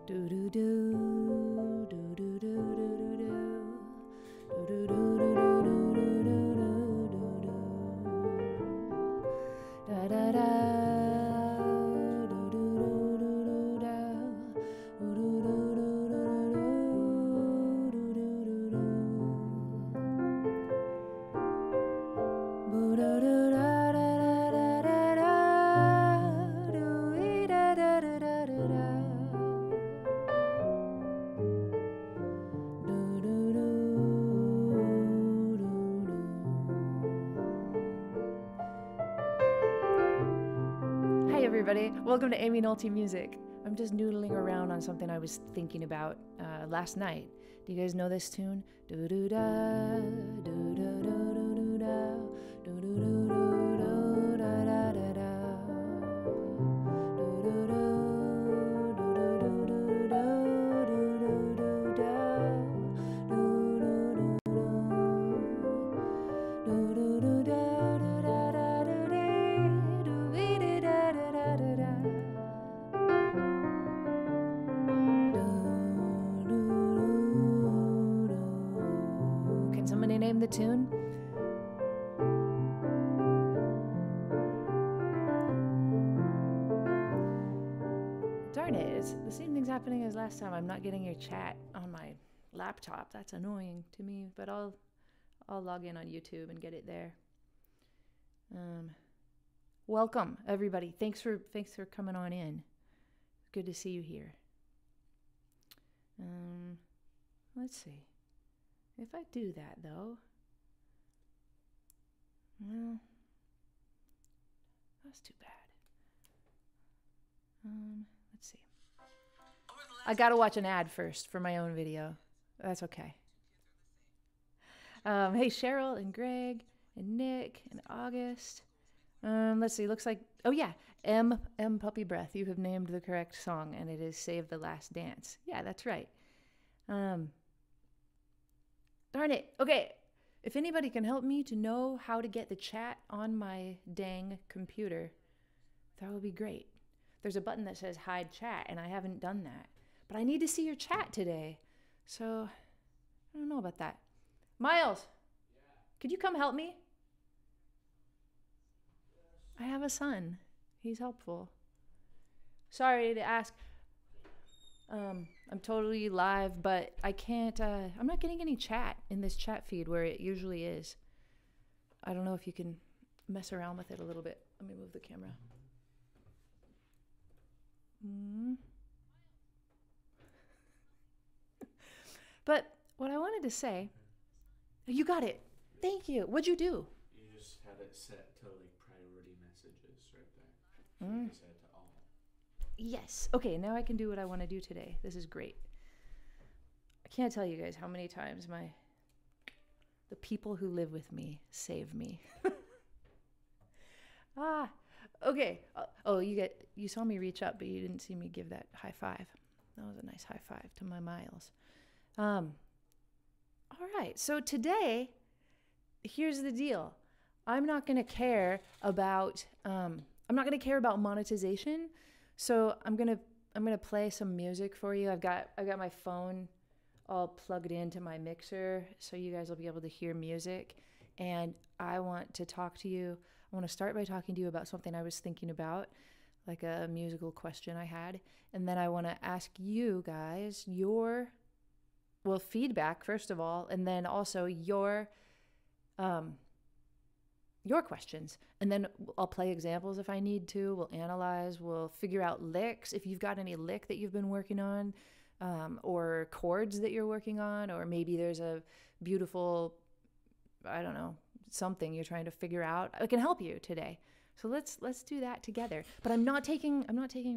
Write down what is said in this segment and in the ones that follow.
Do do do do do do do do do do da da da. Welcome to Aimee Nolte Music. I'm just noodling around on something I was thinking about last night. Do you guys know this tune? Do do da, do do do do da, do do do do da da da da. Do do do do do do do da. Do do do da da da da do do da da da da da. Can somebody name the tune? Darn it, it's the same thing's happening as last time. I'm not getting your chat on my laptop. That's annoying to me, but I'll log in on YouTube and get it there. Welcome everybody. Thanks for coming on in. Good to see you here. Let's see. If I do that though, well, that's too bad. Let's see. I gotta watch an ad first for my own video. That's okay. Hey Cheryl and Greg and Nick and August. Let's see, looks like, oh yeah, M Puppy Breath. You have named the correct song and it is Save the Last Dance. Yeah, that's right. Darn it. Okay, if anybody can help me to know how to get the chat on my dang computer, that would be great. There's a button that says hide chat and I haven't done that. But I need to see your chat today. So, I don't know about that. Miles, could you come help me? I have a son. He's helpful. Sorry to ask. I'm totally live, but I can't, I'm not getting any chat in this chat feed where it usually is. I don't know if you can mess around with it a little bit. Let me move the camera. But what I wanted to say, you got it. Thank you. What'd you do? You just had it set to like priority messages right there. So you set it to all. Yes. Okay, now I can do what I want to do today. This is great. I can't tell you guys how many times the people who live with me save me. Okay. Oh, you saw me reach up, but you didn't see me give that high five. That was a nice high five to my Miles. All right. So today, here's the deal. I'm not going to care about monetization. So I'm gonna play some music for you. I've got my phone all plugged into my mixer, so you guys will be able to hear music. And I want to talk to you. I want to start by talking to you about something I was thinking about, like a musical question I had, and then I want to ask you guys your feedback first of all, and then also your questions, and then I'll play examples if I need to. We'll analyze, we'll figure out licks. If you've got any lick that you've been working on, or chords that you're working on, or maybe there's a beautiful, I don't know, something you're trying to figure out, I can help you today. So let's do that together. But I'm not taking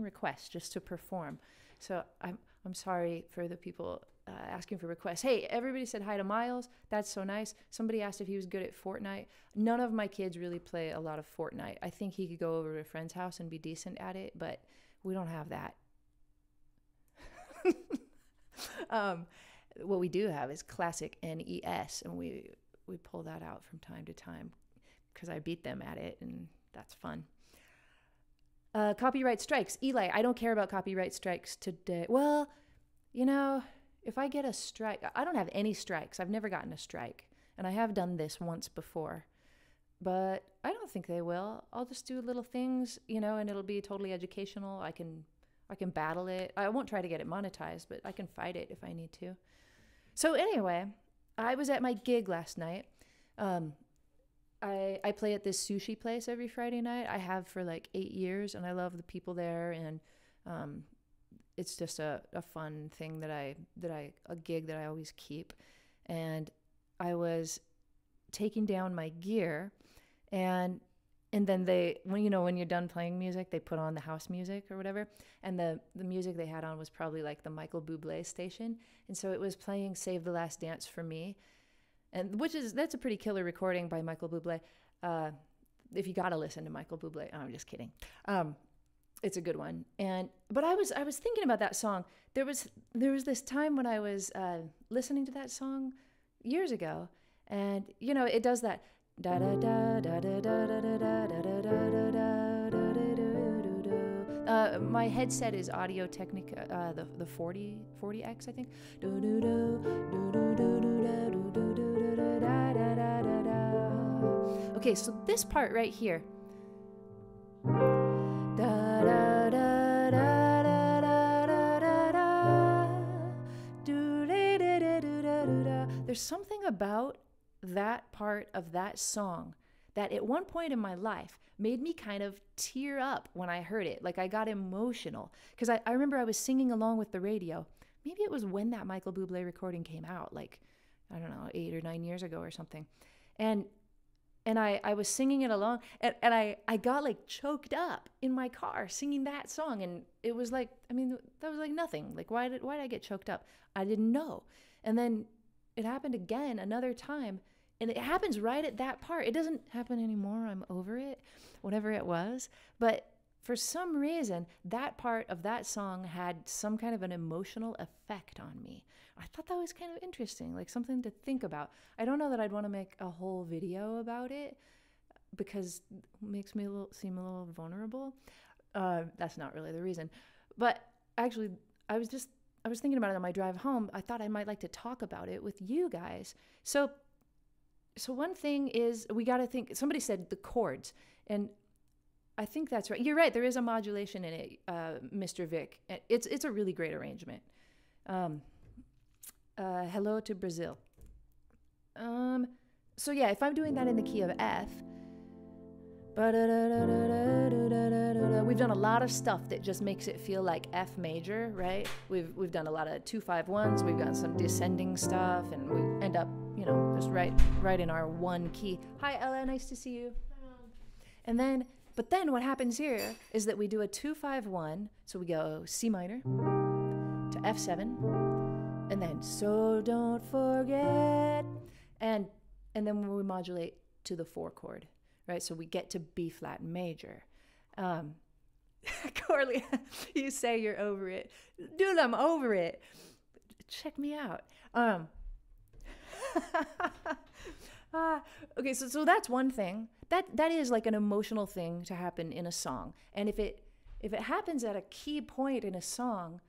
requests just to perform. So I'm sorry for the people asking for requests. Hey, everybody said hi to Miles. That's so nice. Somebody asked if he was good at Fortnite. None of my kids really play a lot of Fortnite. I think he could go over to a friend's house and be decent at it, but we don't have that. What we do have is classic NES, and we pull that out from time to time because I beat them at it, and that's fun. Copyright strikes. Eli, I don't care about copyright strikes today. Well, you know, if I get a strike, I don't have any strikes. I've never gotten a strike. And I have done this once before. But I don't think they will. I'll just do little things, you know, and it'll be totally educational. I can battle it. I won't try to get it monetized, but I can fight it if I need to. So anyway, I was at my gig last night. I play at this sushi place every Friday night. I have for like 8 years, and I love the people there, and it's just a fun thing a gig that I always keep. And I was taking down my gear, and then when you're done playing music, they put on the house music or whatever, and the music they had on was probably like the Michael Bublé station, and so it was playing Save the Last Dance for Me, and that's a pretty killer recording by Michael Bublé. If you gotta listen to Michael Bublé, I'm just kidding. It's a good one. But I was thinking about that song. There was this time when I was listening to that song years ago, and you know it does that da da da da da da da da da da da da. My headset is Audio Technica, the 40X, I think. Okay, so this part right here. There's something about that part of that song that at one point in my life made me kind of tear up when I heard it. Like I got emotional because I remember I was singing along with the radio. Maybe it was when that Michael Bublé recording came out, like, I don't know, 8 or 9 years ago or something. And I was singing it along, and I got like choked up in my car singing that song. And it was like, I mean, that was like nothing. Like, why did I get choked up? I didn't know. And then it happened again another time. And it happens right at that part. It doesn't happen anymore. I'm over it, whatever it was. But for some reason, that part of that song had some kind of an emotional effect on me. I thought that was kind of interesting, like something to think about. I don't know that I'd want to make a whole video about it because it makes me seem a little vulnerable. That's not really the reason. But actually, I was thinking about it on my drive home. I thought I might like to talk about it with you guys. So one thing is we got to think, somebody said the chords, and I think that's right. You're right. There is a modulation in it, Mr. Vic. It's a really great arrangement. Hello to Brazil. So yeah, if I'm doing that in the key of F, we've done a lot of stuff that just makes it feel like F major, right? We've done a lot of 2-5-1s. We've done some descending stuff, and we end up, you know, just right in our one key. Hi, Ella. Nice to see you. And then, but then what happens here is that we do a 2-5-1. So we go C minor to F7, and then so don't forget, and then we modulate to the 4 chord. Right, so we get to B flat major. Corley, you say you're over it. Dude, I'm over it. Check me out. Okay, so that's one thing. That is like an emotional thing to happen in a song. And if it happens at a key point in a song,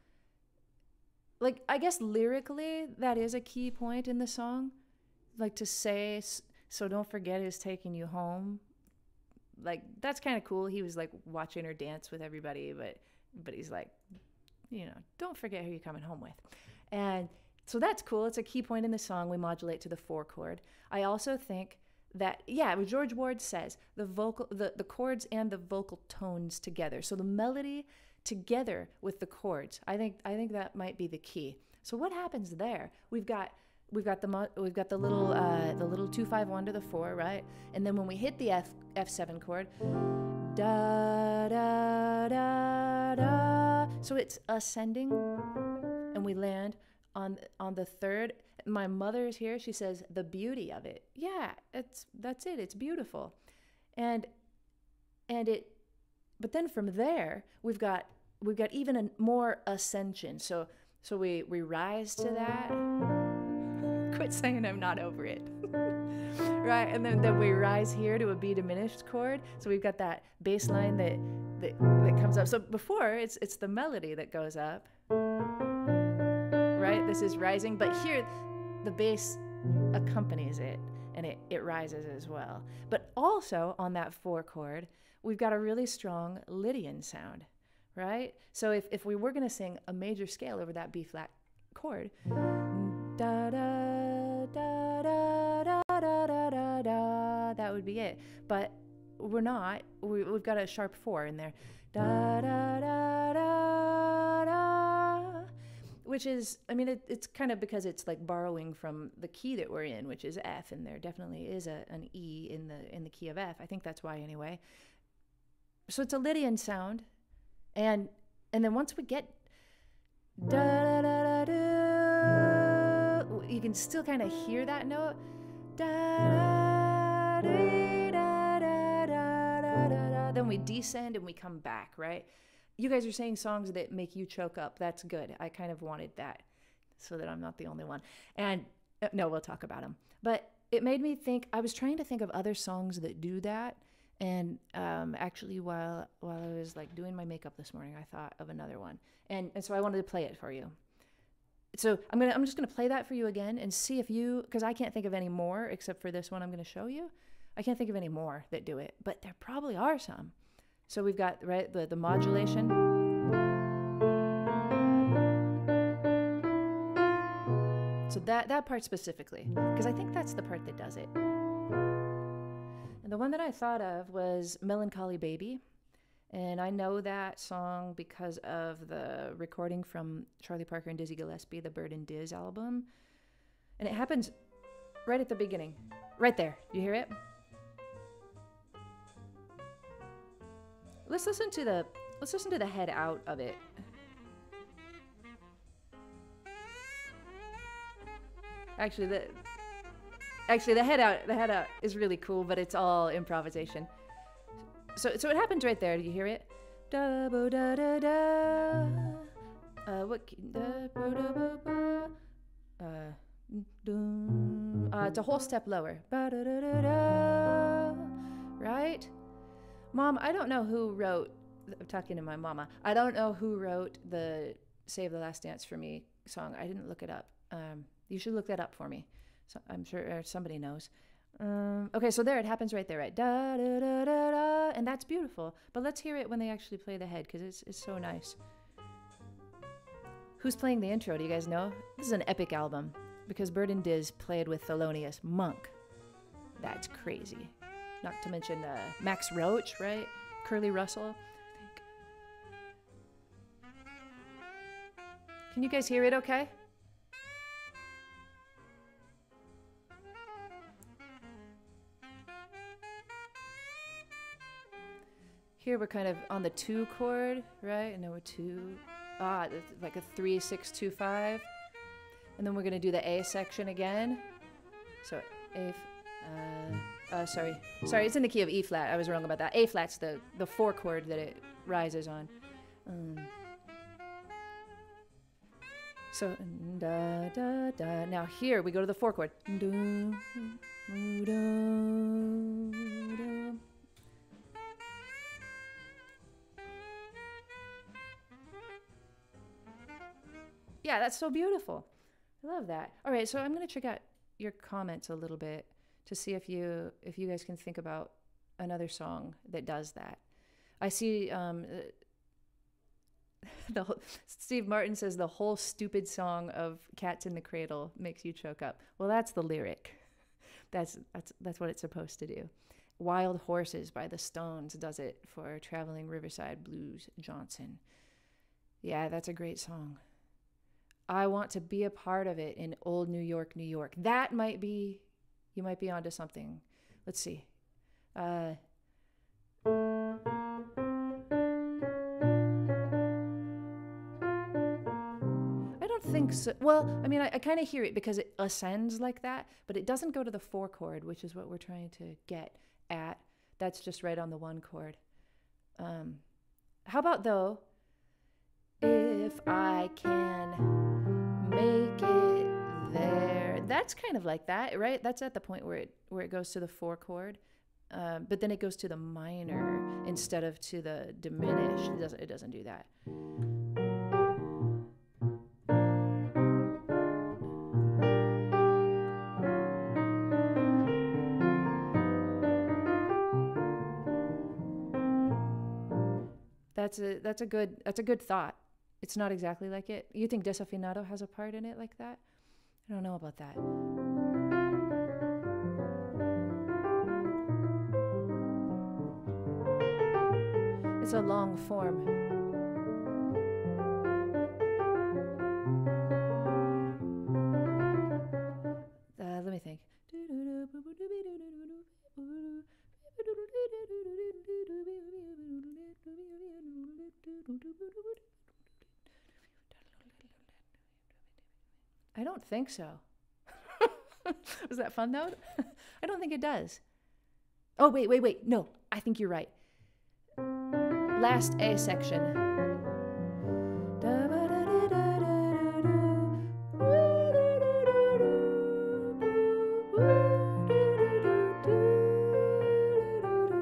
like I guess lyrically that is a key point in the song, like to say, so don't forget is taking you home. Like, that's kind of cool. He was like watching her dance with everybody, but he's like, you know, don't forget who you're coming home with. And so that's cool. It's a key point in the song. We modulate to the 4 chord. I also think that, yeah, what George Ward says, the chords and the vocal tones together. So the melody together with the chords. I think that might be the key. So what happens there? We've got the little 2-5-1 to the 4, right? And then when we hit the F7 chord, da da da da. So it's ascending, and we land on the 3rd. My mother is here. She says the beauty of it. Yeah, that's it. It's beautiful, and it. But then from there, we've got even more ascension. So we rise to that. Quit saying I'm not over it. Right, and then we rise here to a B diminished chord. So we've got that bass line that comes up. So before it's the melody that goes up. right? This is rising, but here the bass accompanies it, and it rises as well. But also on that 4 chord, we've got a really strong Lydian sound, right? So if we were going to sing a major scale over that B flat chord, da da da da da da da da da, that would be it. But we're not. We've got a sharp 4 in there, da da da da da, which is, I mean, it's kind of because it's like borrowing from the key that we're in, which is F, and there definitely is an E in the key of F. I think that's why anyway. So it's a Lydian sound, and then once we get da da da da da, you can still kind of hear that note. Da da da da da da da. Then we descend and we come back, right? You guys are saying songs that make you choke up. That's good. I kind of wanted that so that I'm not the only one. And no, we'll talk about them. But it made me think, I was trying to think of other songs that do that. And actually, while I was like doing my makeup this morning, I thought of another one. And so I wanted to play it for you. So I'm just gonna play that for you again and see if you, because I can't think of any more except for this one I'm gonna show you. I can't think of any more that do it, but there probably are some. So we've got, right, the modulation. So that part specifically, because I think that's the part that does it. And the one that I thought of was Melancholy Baby. And I know that song because of the recording from Charlie Parker and Dizzy Gillespie, the Bird and Diz album. And it happens right at the beginning. Right there. You hear it? Let's listen to the head out of it. Actually the head out is really cool, but it's all improvisation. So it happens right there. Do you hear it? Da bo da da da. What? Da bo da ba ba. It's a whole step lower. Ba da da da da. Right? Mom, I don't know who wrote. I'm talking to my mama. I don't know who wrote the "Save the Last Dance for Me" song. I didn't look it up. You should look that up for me. So I'm sure somebody knows. Okay, so there it happens right there, right? Da da da da da, and that's beautiful. But let's hear it when they actually play the head, because it's so nice. Who's playing the intro? Do you guys know? This is an epic album because Bird and Diz played with Thelonious Monk. That's crazy. Not to mention Max Roach, right? Curly Russell. Can you guys hear it okay? Here we're kind of on the 2 chord, right? And then we're 2, like a 3, 6, 2, 5. And then we're gonna do the A section again. So sorry, it's in the key of E flat. I was wrong about that. A flat's the 4 chord that it rises on. So da da da. Now here we go to the 4 chord. Do, do, do. Yeah, that's so beautiful. I love that. All right, so I'm going to check out your comments a little bit to see if you guys can think about another song that does that. I see Steve Martin says the whole stupid song of Cats in the Cradle makes you choke up. Well, that's the lyric. That's what it's supposed to do. Wild Horses by the Stones does it for Traveling Riverside Blues Johnson. Yeah, that's a great song. I want to be a part of it in old New York, New York. That might be, you might be onto something. Let's see. I don't think so. Well, I mean, I kind of hear it because it ascends like that, but it doesn't go to the 4 chord, which is what we're trying to get at. That's just right on the 1 chord. How about, though, if I can make it there? That's kind of like that, right? That's at the point where it goes to the 4 chord, but then it goes to the minor instead of to the diminished. It doesn't do that. that's a good thought. It's not exactly like it. You think desafinado has a part in it like that? I don't know about that. It's a long form. Let me think. I don't think so. Was that fun though? I don't think it does. Oh, wait. No, I think you're right. Last A section.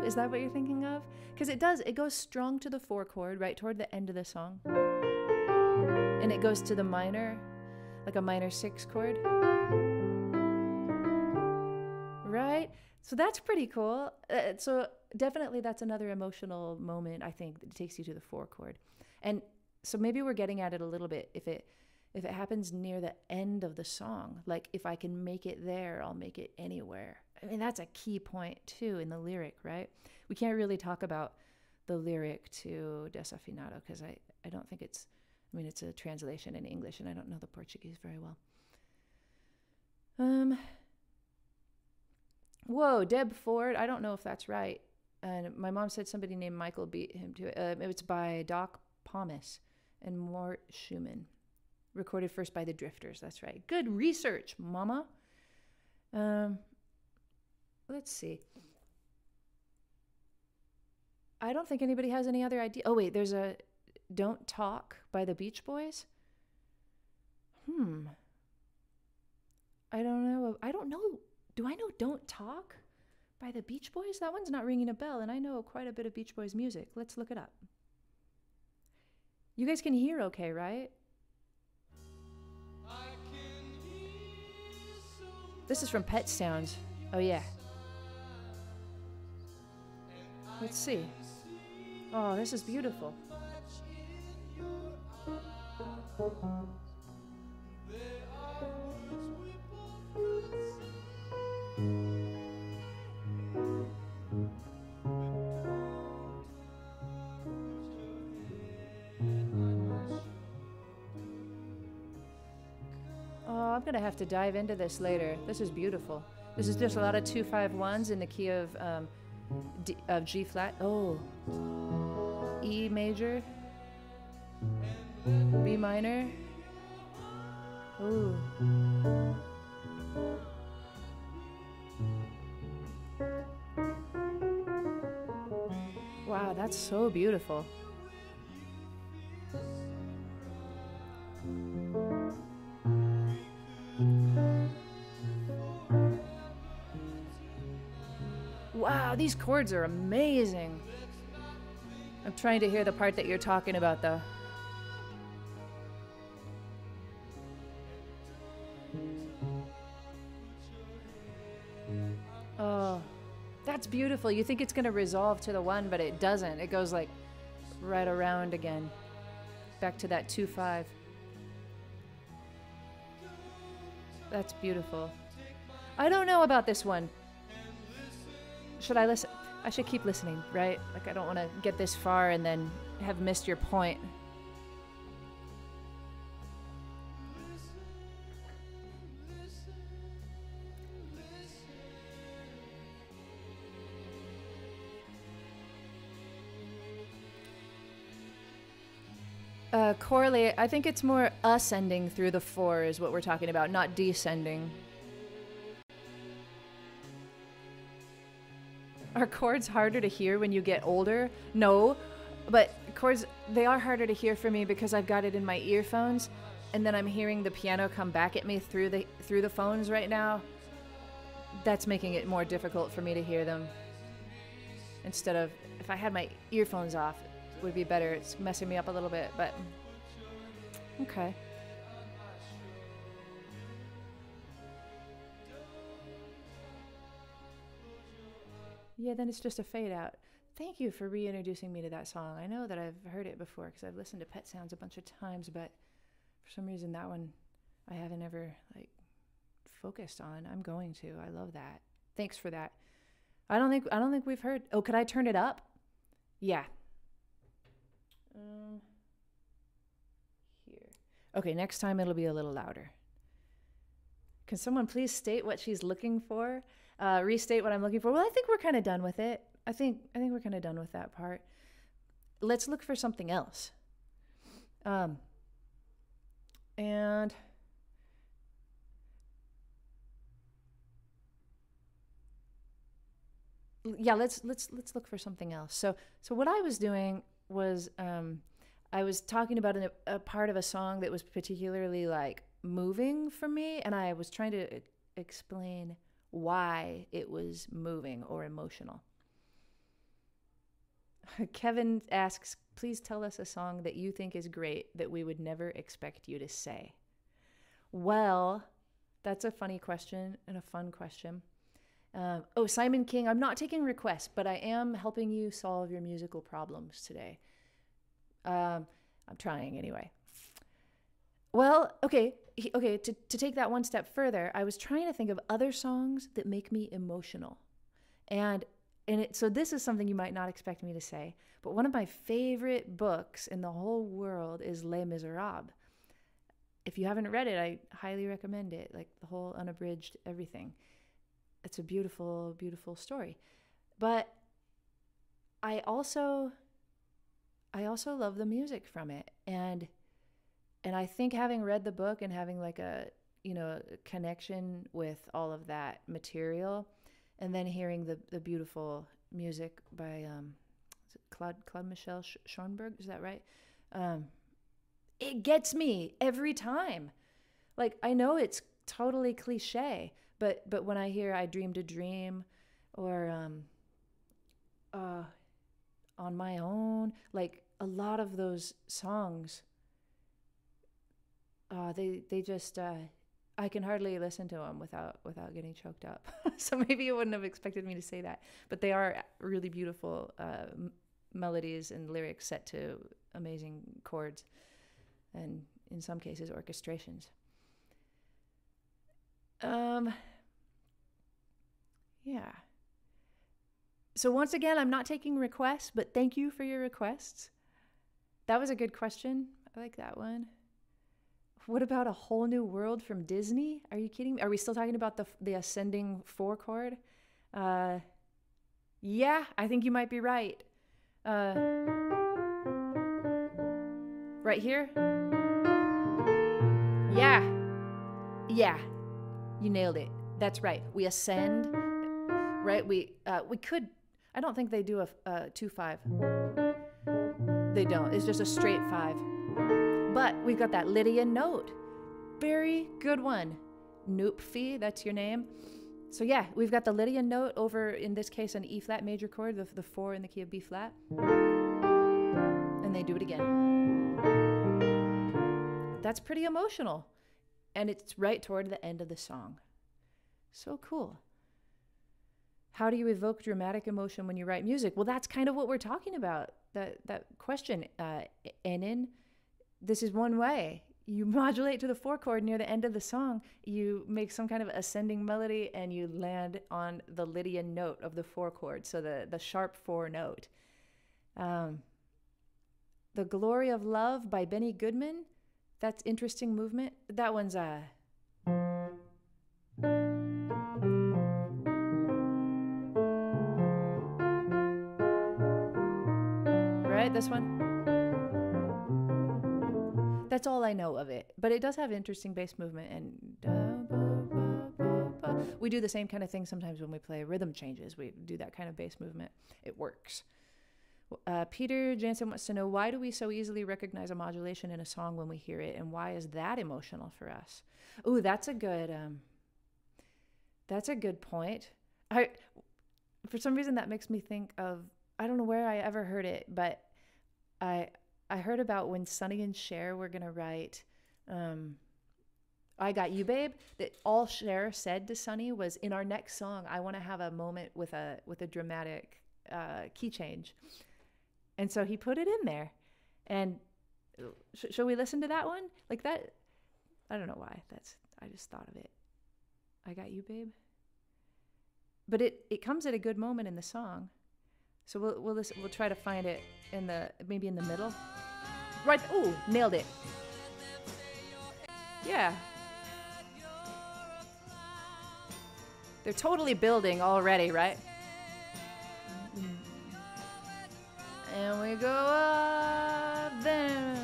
Is that what you're thinking of? Because it does. It goes strong to the 4 chord, right toward the end of the song. And it goes to the minor, like a minor 6 chord. Right? So that's pretty cool. So definitely that's another emotional moment, I think, that takes you to the 4 chord. And so maybe we're getting at it a little bit. If it happens near the end of the song, like if I can make it there, I'll make it anywhere. I mean, that's a key point too in the lyric, right? We can't really talk about the lyric to Desafinado because I don't think it's a translation in English and I don't know the Portuguese very well. Whoa, Deb Ford, I don't know if that's right. And my mom said somebody named Michael beat him to it. It's by Doc Pomus and Mort Schumann. Recorded first by the Drifters, that's right. Good research, mama. Let's see. I don't think anybody has any other idea. Oh, wait, there's a Don't Talk by the Beach Boys. I don't know. Do I know Don't Talk by the Beach Boys? That one's not ringing a bell, and I know quite a bit of Beach Boys music. Let's look it up. You guys can hear okay, right? This is from Pet Sounds. Oh, yeah. Let's see. Oh, this is beautiful. Oh, I'm gonna have to dive into this later. This is beautiful. This is just a lot of 2-5-1s in the key of G flat. Oh, E major, B minor. Ooh. Wow, that's so beautiful. Wow, these chords are amazing. I'm trying to hear the part that you're talking about, though. Oh, that's beautiful. You think it's going to resolve to the 1, but it doesn't. It goes like right around again. Back to that 2-5. That's beautiful. I don't know about this one. Should I listen? I should keep listening, right? Like, I don't want to get this far and then have missed your point. Correlate, I think it's more ascending through the 4 is what we're talking about, not descending. Are chords harder to hear when you get older? No, but chords, they are harder to hear for me because I've got it in my earphones and then I'm hearing the piano come back at me through the phones right now. That's making it more difficult for me to hear them. Instead of, if I had my earphones off, it would be better. It's messing me up a little bit, but okay. Yeah, then it's just a fade out. Thank you for reintroducing me to that song. I know that I've heard it before because I've listened to Pet Sounds a bunch of times, but for some reason that one I haven't ever like focused on. I'm going to. I love that. Thanks for that. I don't think we've heard. Oh, could I turn it up? Yeah. Here. Okay, next time it'll be a little louder. Can someone please state what she's looking for? Restate what I'm looking for. Well, I think we're kind of done with it. I think we're kind of done with that part. Let's look for something else. And yeah, let's look for something else. So what I was doing was I was talking about a part of a song that was particularly like moving for me, and I was trying to explain why it was moving or emotional. Kevin asks, please tell us a song that you think is great that we would never expect you to say. Well, that's a funny question and a fun question. Oh, Simon King, I'm not taking requests, but I am helping you solve your musical problems today. I'm trying anyway. Well, okay, to take that one step further, I was trying to think of other songs that make me emotional. So this is something you might not expect me to say, but one of my favorite books in the whole world is Les Miserables. If you haven't read it, I highly recommend it, like the whole unabridged everything. It's a beautiful, beautiful story. But I also love the music from it. And I think having read the book and having like a connection with all of that material, and then hearing the beautiful music by is it Claude Michel Schoenberg, is that right? It gets me every time. Like, I know it's totally cliche, but when I hear I Dreamed a Dream or On My Own, like a lot of those songs, they just I can hardly listen to them without getting choked up. So maybe you wouldn't have expected me to say that, but they are really beautiful melodies and lyrics set to amazing chords, and in some cases orchestrations. Yeah. So once again, I'm not taking requests, but thank you for your requests. That was a good question. I like that one. What about A Whole New World from Disney? Are you kidding me? Are we still talking about the ascending 4 chord? Yeah, I think you might be right. Right here? Yeah. Yeah. You nailed it. That's right. We ascend, right? We could, I don't think they do a 2-5. They don't. It's just a straight 5. But we've got that Lydian note. Very good one. Noopfi, that's your name. So yeah, we've got the Lydian note over, in this case, an E flat major chord, the 4 in the key of B flat. And they do it again. That's pretty emotional. And it's right toward the end of the song. So cool. How do you evoke dramatic emotion when you write music? Well, that's kind of what we're talking about. That question, Enin. This is one way. You modulate to the 4 chord near the end of the song. You make some kind of ascending melody and you land on the Lydian note of the 4 chord, so the sharp 4 note. The Glory of Love by Benny Goodman. That's interesting movement. That one's right, this one. That's all I know of it, but it does have interesting bass movement, and we do the same kind of thing sometimes when we play rhythm changes. We do that kind of bass movement. It works. Peter Jansen wants to know, why do we so easily recognize a modulation in a song when we hear it, and why is that emotional for us? Ooh, that's a good point. For some reason that makes me think of, I don't know where I ever heard it, but I heard about when Sonny and Cher were going to write I Got You, Babe, that all Cher said to Sonny was, in our next song, I want to have a moment with a dramatic key change. And so he put it in there. And shall we listen to that one? Like that, I don't know why. I just thought of it. I Got You, Babe. But it comes at a good moment in the song. So we'll listen, we'll try to find it maybe in the middle. Right, ooh, nailed it. Yeah. They're totally building already, right? And we go up there.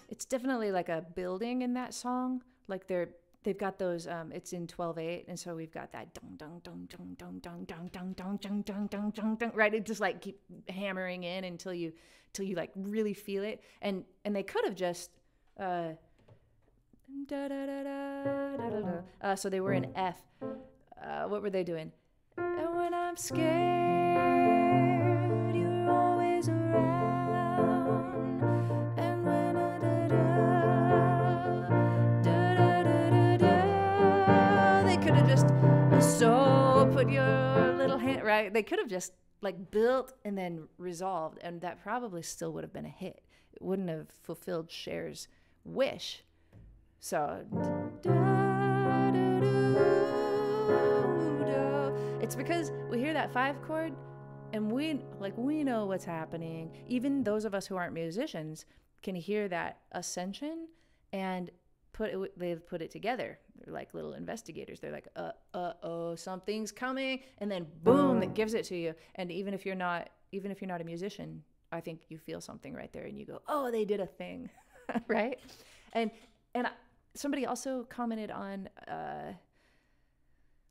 It's definitely like a building in that song. Like they've got those, it's in 12/8, and so we've got that dong dong dong dong dong dong dong dong dong dong dong dong dong dong, right? It just like keep hammering in until you like really feel it. And they could have just da da da da da da. So they were in F. What were they doing? And when I'm scared, you're always around. And when they could have just put your little hand, right? They could have just like built and then resolved, and that probably still would have been a hit. It wouldn't have fulfilled Cher's wish. So it's because we hear that 5 chord and we know what's happening. Even those of us who aren't musicians can hear that ascension and they put it together. They're like little investigators. They're like, oh, something's coming, and then boom, it gives it to you. And even if you're not a musician, I think you feel something right there, and you go, oh, they did a thing, right? And somebody also commented on,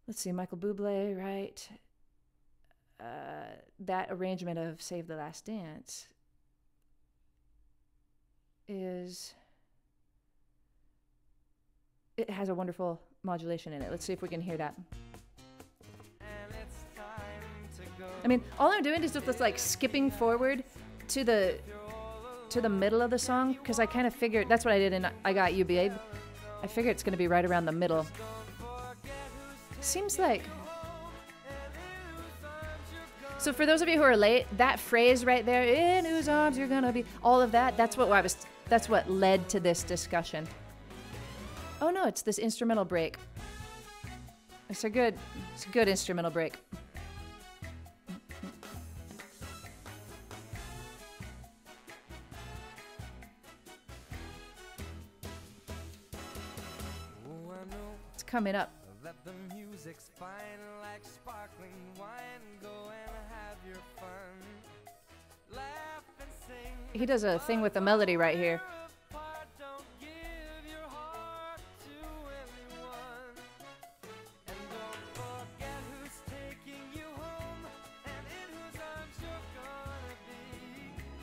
let's see, Michael Bublé, right? That arrangement of Save the Last Dance it has a wonderful modulation in it. Let's see if we can hear that. I mean, all I'm doing is just like skipping forward to the middle of the song, because I kind of figured, that's what I did in I Got You, Babe. I figure it's going to be right around the middle. Seems like... So for those of you who are late, that phrase right there, in whose arms you're going to be, all of that, that's what led to this discussion. Oh no, it's this instrumental break. It's a good instrumental break. It's coming up. Let the music's fine like sparkling wine. Go and have your fun. Laugh and sing. He does a thing with the melody right here.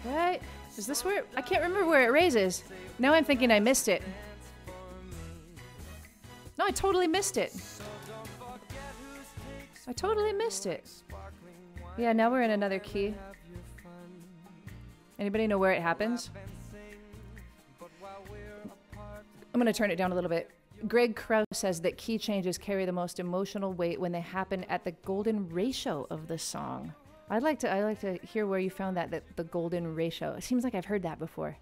Right? Is this where... I can't remember where it raises. Now I'm thinking I missed it. No, I totally missed it. I totally missed it. Yeah, now we're in another key. Anybody know where it happens? I'm going to turn it down a little bit. Greg Krause says that key changes carry the most emotional weight when they happen at the golden ratio of the song. I'd like to hear where you found that the golden ratio. It seems like I've heard that before.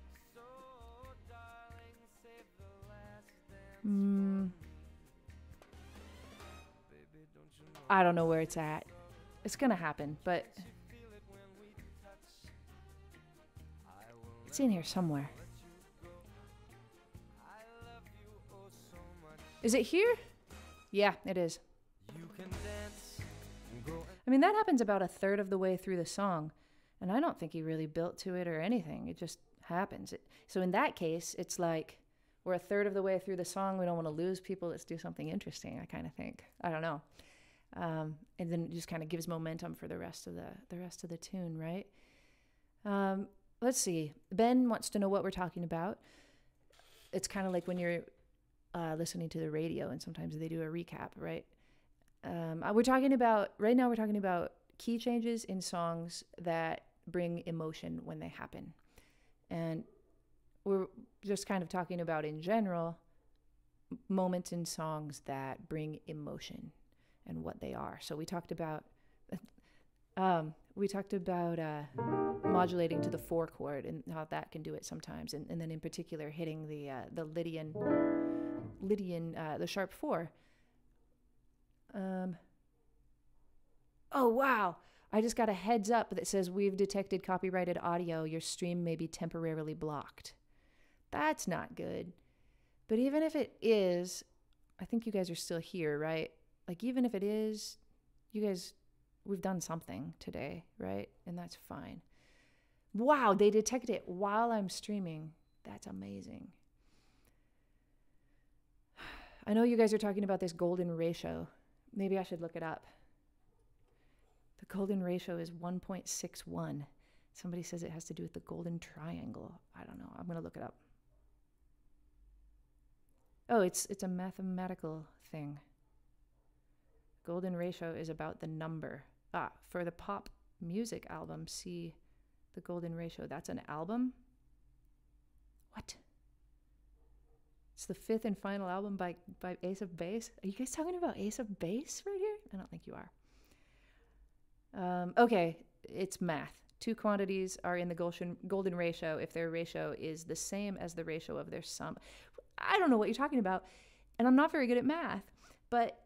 I don't know where it's at. It's gonna happen, but it's in here somewhere. Is it here? Yeah, it is. I mean, that happens about a third of the way through the song, and I don't think he really built to it or anything. It just happens. So in that case, it's like we're a third of the way through the song. We don't want to lose people. Let's do something interesting, I kind of think. I don't know. And then it just kind of gives momentum for the rest of the tune, right? Let's see. Ben wants to know what we're talking about. It's kind of like when you're listening to the radio, and sometimes they do a recap, right? We're talking about key changes in songs that bring emotion when they happen. And we're just kind of talking about, in general, moments in songs that bring emotion and what they are. So we talked about We talked about modulating to the 4 chord and how that can do it sometimes, and then in particular hitting the Lydian, the sharp 4. Oh wow! I just got a heads up that says we've detected copyrighted audio. Your stream may be temporarily blocked. That's not good. But even if it is, I think you guys are still here, right? Like even if it is, you guys, we've done something today, right? And that's fine. Wow, they detected it while I'm streaming. That's amazing. I know you guys are talking about this golden ratio. Maybe I should look it up. The golden ratio is 1.61. Somebody says it has to do with the golden triangle. I don't know. I'm going to look it up. Oh, it's a mathematical thing. Golden ratio is about the number. For the pop music album, see the golden ratio. That's an album? What? It's the 5th and final album by Ace of Base. Are you guys talking about Ace of Base right here? I don't think you are. Okay, it's math. 2 quantities are in the golden ratio if their ratio is the same as the ratio of their sum. I don't know what you're talking about, and I'm not very good at math, but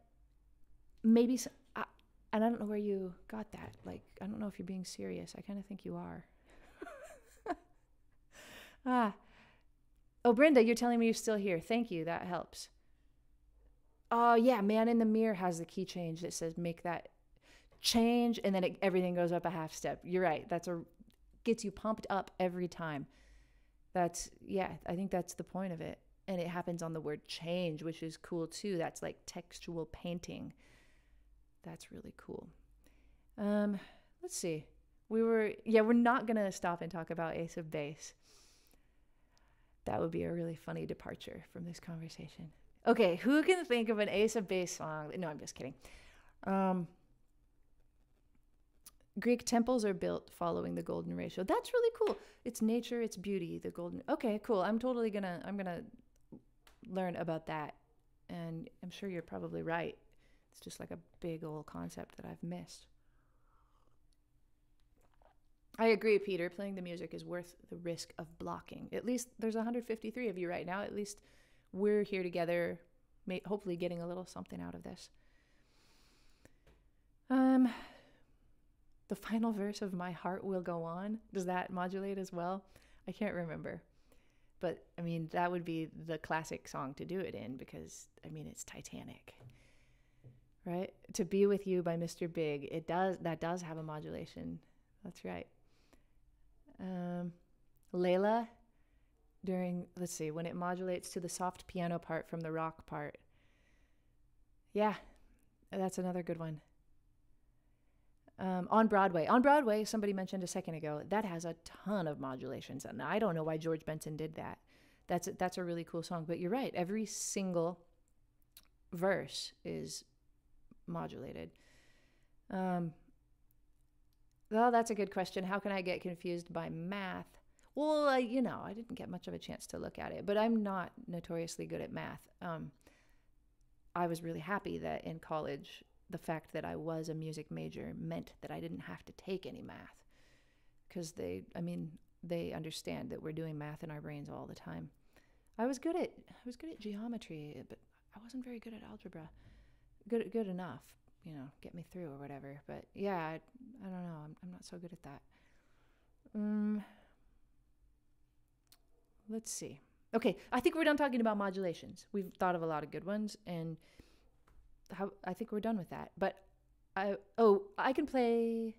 maybe, and I don't know where you got that. Like, I don't know if you're being serious. I kind of think you are. Oh, Brenda, you're telling me you're still here. Thank you. That helps. Oh, yeah, Man in the Mirror has the key change that says make that change, and then everything goes up a half step. You're right. Gets you pumped up every time. I think that's the point of it. And it happens on the word change, which is cool too. That's like textual painting. That's really cool. Let's see. We're not going to stop and talk about Ace of Base. That would be a really funny departure from this conversation. Okay, who can think of an Ace of Base song? No, I'm just kidding. Greek temples are built following the golden ratio. That's really cool. It's nature, it's beauty, the golden. Okay, cool. I'm gonna learn about that. And I'm sure you're probably right. It's just like a big old concept that I've missed. I agree, Peter. Playing the music is worth the risk of blocking. At least there's 153 of you right now. At least we're here together, hopefully getting a little something out of this. The final verse of My Heart Will Go On. Does that modulate as well? I can't remember. But, I mean, that would be the classic song to do it in because, I mean, it's Titanic. Right? To Be With You by Mr. Big. That does have a modulation. That's right. Layla, let's see, when it modulates to the soft piano part from the rock part. Yeah, that's another good one. On Broadway, somebody mentioned a second ago, that has a ton of modulations. And I don't know why George Benson did that. That's a really cool song. But you're right. Every single verse is modulated. Well, that's a good question. How can I get confused by math? Well, I didn't get much of a chance to look at it, but I'm not notoriously good at math. I was really happy that in college, the fact that I was a music major meant that I didn't have to take any math because they understand that we're doing math in our brains all the time. I was good at geometry, but I wasn't very good at algebra. Good enough, get me through or whatever. But yeah, I don't know. I'm not so good at that. Let's see. Okay, I think we're done talking about modulations. We've thought of a lot of good ones, and I think we're done with that. But I can play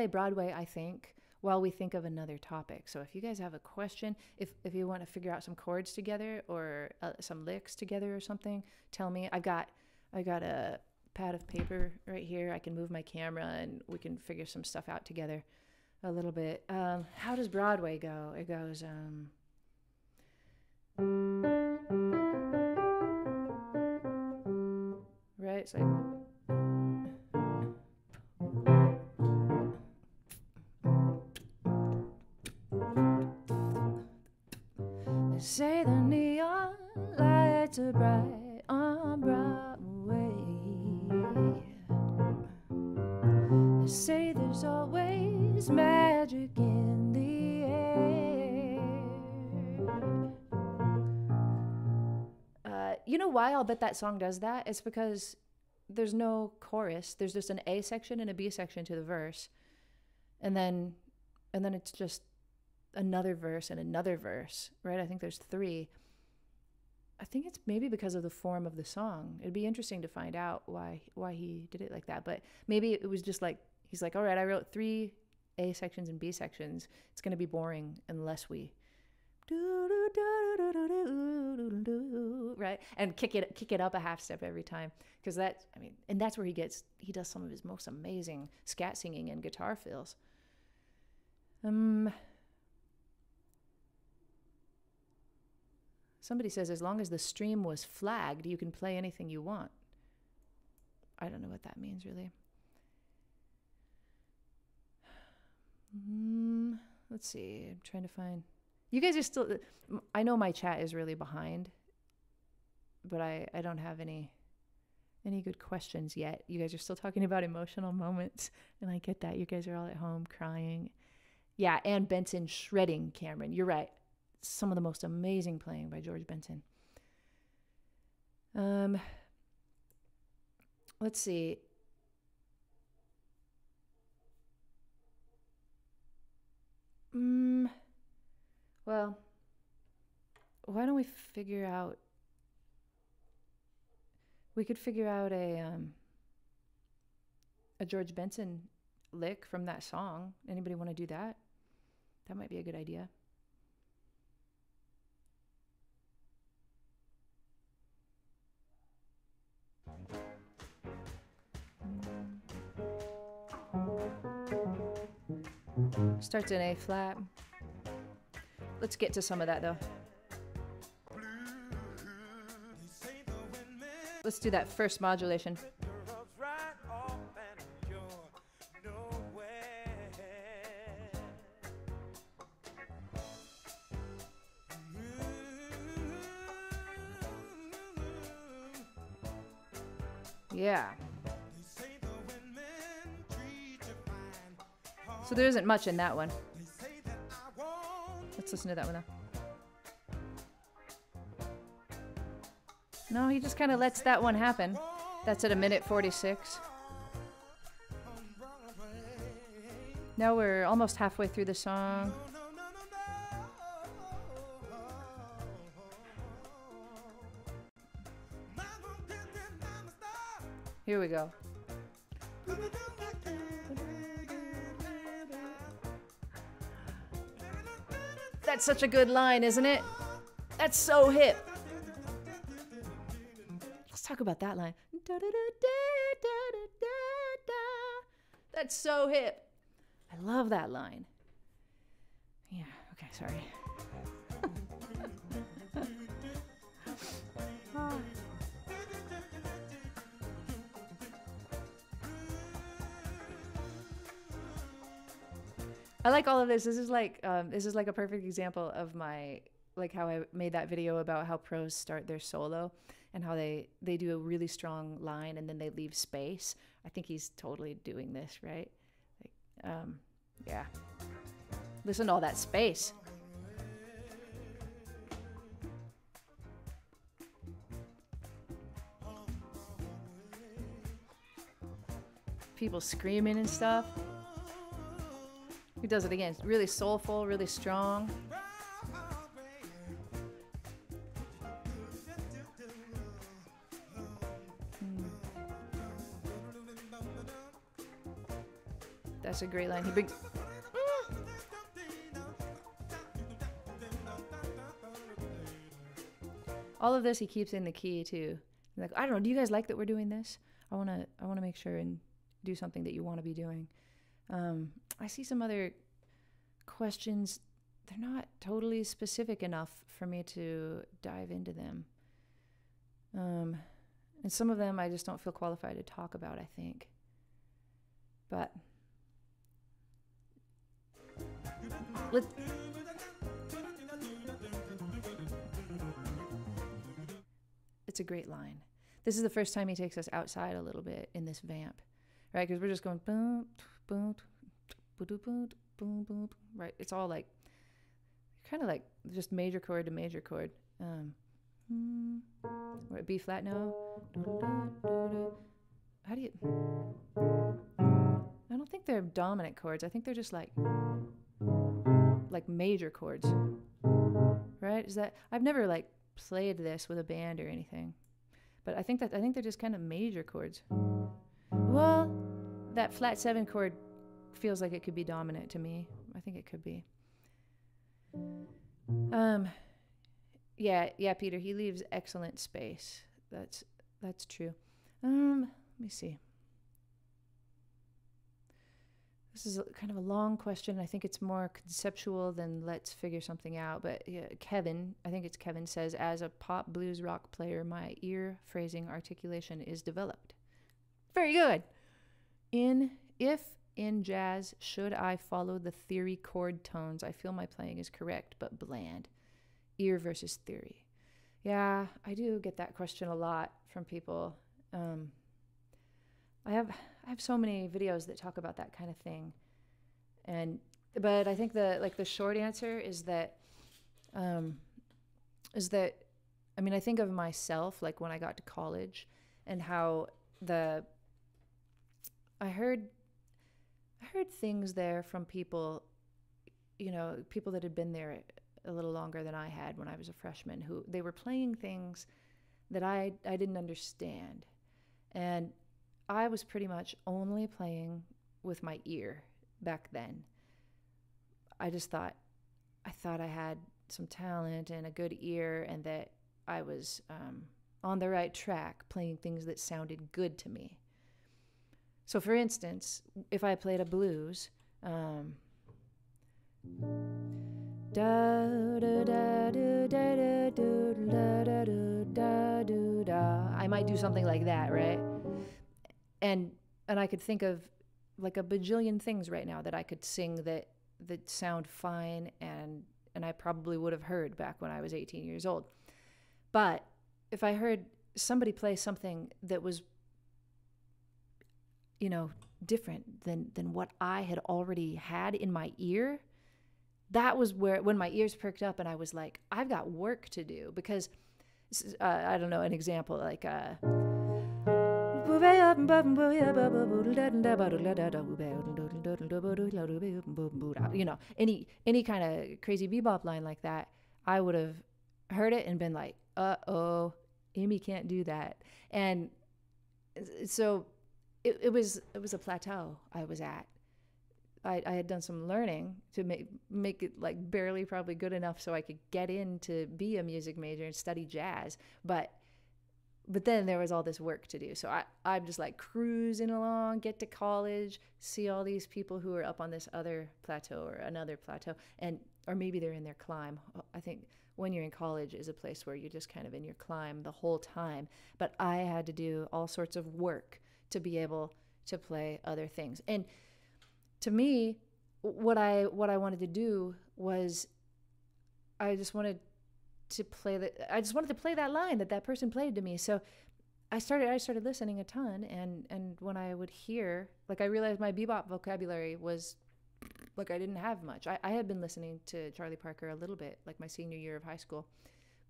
Broadway, I think, while we think of another topic. So if you guys have a question, if you want to figure out some chords together or some licks together or something, tell me. I got a pad of paper right here. I can move my camera and we can figure some stuff out together a little bit. How does Broadway go? It goes right, it's like they say the neon lights are bright on Broadway. They say there's There's magic in the air. You know why I'll bet that song does that? It's because there's no chorus. There's just an A section and a B section to the verse. And then it's just another verse and another verse, right? I think there's 3. I think it's maybe because of the form of the song. It'd be interesting to find out why he did it like that. But maybe it was just like, he's like, all right, I wrote 3 A sections and B sections. It's going to be boring unless we right, and kick it up a half step every time, because that's, I mean, and that's where he does some of his most amazing scat singing and guitar fills. Somebody says, as long as the stream was flagged, you can play anything you want. I don't know what that means, really. Let's see. I'm trying to find... You guys are still... I know my chat is really behind, but I don't have any good questions yet. You guys are still talking about emotional moments, and I get that. You guys are all at home crying. Yeah, and Benson shredding, Cameron. You're right. Some of the most amazing playing by George Benson. Let's see. Well, why don't we figure out... We could figure out a George Benson lick from that song. Anybody want to do that? That might be a good idea. Starts in A flat. Let's get to some of that though. Let's do that first modulation. Yeah. So there isn't much in that one. Let's listen to that one though. No, he just kind of lets that one happen. That's at 1:46. Now we're almost halfway through the song. Here we go. That's such a good line, isn't it? That's so hip. Let's talk about that line. That's so hip. I love that line. Yeah, okay, sorry. I like all of this. This is like a perfect example of my, like how I made that video about how pros start their solo and how they do a really strong line and then they leave space. I think he's totally doing this, right? Like, yeah. Listen to all that space. People screaming and stuff. He does it again. It's really soulful, really strong. That's a great line. He brings... All of this he keeps in the key too. Like, I don't know, do you guys like that we're doing this? I wanna make sure and do something that you want to be doing. I see some other questions. They're not totally specific enough for me to dive into them. And some of them I just don't feel qualified to talk about, I think. But it's a great line. This is the first time he takes us outside a little bit in this vamp, right? Because we're just going boom, boom, right? It's all like kind of like just major chord to major chord. Or a B flat now. How do you? I don't think they're dominant chords. I think they're just like major chords, right? Is that? I've never like played this with a band or anything, but I think they're just kind of major chords. Well, that flat 7 chord feels like it could be dominant to me. I think it could be. Yeah, Peter, he leaves excellent space. That's true. Let me see. This is kind of a long question. I think it's more conceptual than let's figure something out. But yeah, Kevin, I think it's Kevin, says, as a pop blues rock player, my ear phrasing articulation is developed. Very good. If in jazz, should I follow the theory chord tones? I feel my playing is correct, but bland. Ear versus theory. Yeah, I do get that question a lot from people. I have so many videos that talk about that kind of thing, but I think the short answer is that I mean, I think of myself like when I got to college and how I heard things there from people, people that had been there a little longer than I had when I was a freshman, who they were playing things that I didn't understand. And I was pretty much only playing with my ear back then. I thought I had some talent and a good ear, and that I was on the right track playing things that sounded good to me. So for instance, if I played a blues, I might do something like that, right? And I could think of like a bajillion things right now that I could sing that sound fine and I probably would have heard back when I was 18 years old. But if I heard somebody play something that was, different than what I had already had in my ear, that was when my ears perked up and I was like, I've got work to do. Because, I don't know, an example, like, any kind of crazy bebop line like that, I would have heard it and been like, uh-oh, Aimee can't do that. And so it was a plateau I was at. I had done some learning to make it like barely probably good enough so I could get in to be a music major and study jazz. But then there was all this work to do. So I'm just like cruising along, get to college, see all these people who are up on this other plateau or another plateau, or maybe they're in their climb. I think when you're in college is a place where you're just kind of in your climb the whole time. But I had to do all sorts of work to be able to play other things. And to me, what I wanted to do was I just wanted to play that line that person played to me. So I started listening a ton, and when I would hear, like, I realized my bebop vocabulary was like I didn't have much. I had been listening to Charlie Parker a little bit, like my senior year of high school,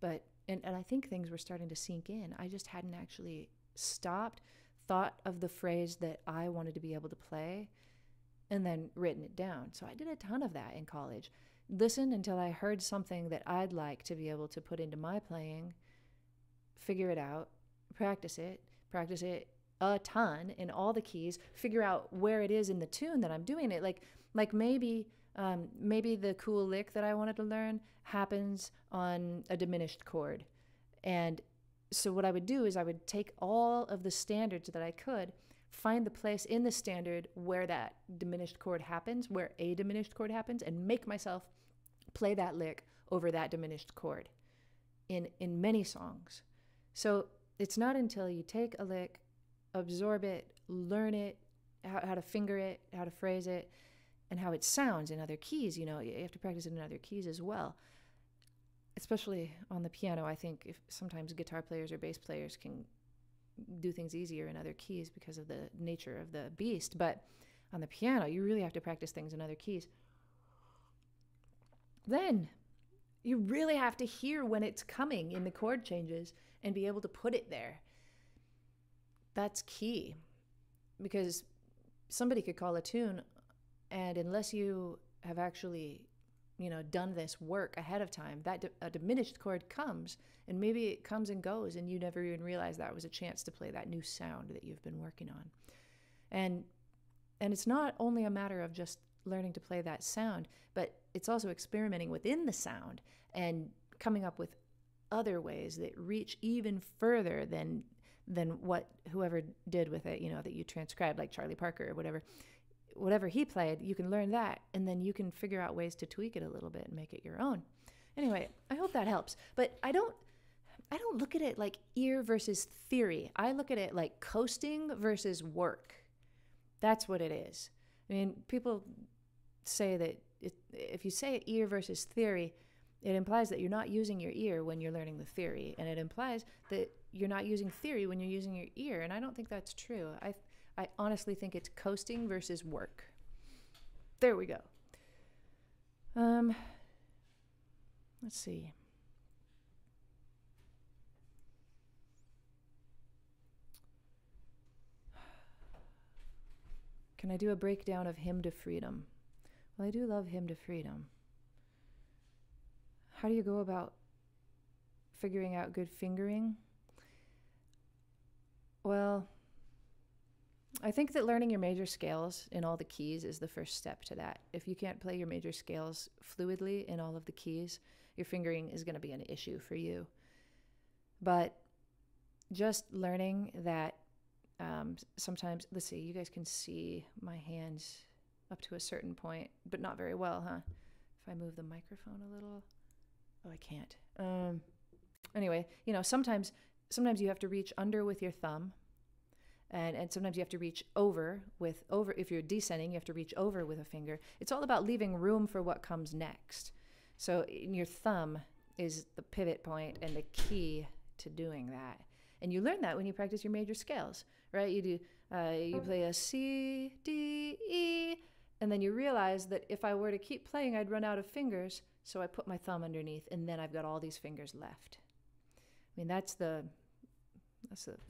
but and I think things were starting to sink in. I just hadn't actually stopped, thought of the phrase that I wanted to be able to play, and then written it down. So I did a ton of that in college. Listened until I heard something that I'd like to be able to put into my playing, figure it out, practice it a ton in all the keys, figure out where it is in the tune that I'm doing it. Like maybe the cool lick that I wanted to learn happens on a diminished chord. And so what I would do is I would take all of the standards that I could, find the place in the standard where that diminished chord happens, where a diminished chord happens, and make myself play that lick over that diminished chord in many songs. So it's not until you take a lick, absorb it, learn it, how to finger it, how to phrase it, and how it sounds in other keys. You have to practice it in other keys as well. Especially on the piano, I think if sometimes guitar players or bass players can do things easier in other keys because of the nature of the beast. But On the piano, you really have to practice things in other keys. Then you really have to hear when it's coming in the chord changes and be able to put it there. That's key, because somebody could call a tune, and unless you have actually, done this work ahead of time, a diminished chord comes, and maybe it comes and goes, and you never even realize that was a chance to play that new sound that you've been working on. And it's not only a matter of just learning to play that sound, but it's also experimenting within the sound and coming up with other ways that reach even further than what whoever did with it, that you transcribed, like Charlie Parker or whatever he played. You can learn that, and then you can figure out ways to tweak it a little bit and make it your own. Anyway, I hope that helps. But I don't look at it like ear versus theory. I look at it like coasting versus work. That's what it is. I mean, people say that if you say ear versus theory, it implies that you're not using your ear when you're learning the theory, and it implies that you're not using theory when you're using your ear, and I don't think that's true. I honestly think it's coasting versus work. There we go. Let's see. Can I do a breakdown of Hymn to Freedom? Well, I do love Hymn to Freedom. How do you go about figuring out good fingering? Well, I think that learning your major scales in all the keys is the first step to that. If you can't play your major scales fluidly in all of the keys, your fingering is going to be an issue for you. But just learning that sometimes, let's see, you guys can see my hands up to a certain point, but not very well, huh? If I move the microphone a little. Oh, I can't. Anyway, sometimes you have to reach under with your thumb, and sometimes you have to reach over. If you're descending, you have to reach over with a finger. It's all about leaving room for what comes next. So your thumb is the pivot point and the key to doing that. And you learn that when you practice your major scales, right? You play a C, D, E, and then you realize that if I were to keep playing, I'd run out of fingers. So I put my thumb underneath, and then I've got all these fingers left. I mean, that's the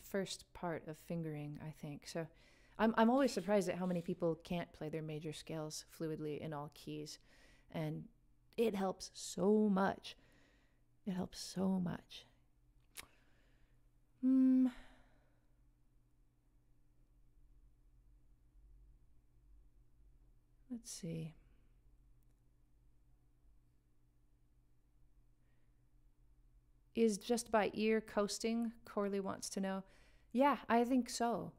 first part of fingering, I think. So I'm always surprised at how many people can't play their major scales fluidly in all keys. And it helps so much. It helps so much. Let's see. Is just by ear coasting? Corley wants to know. Yeah, I think so.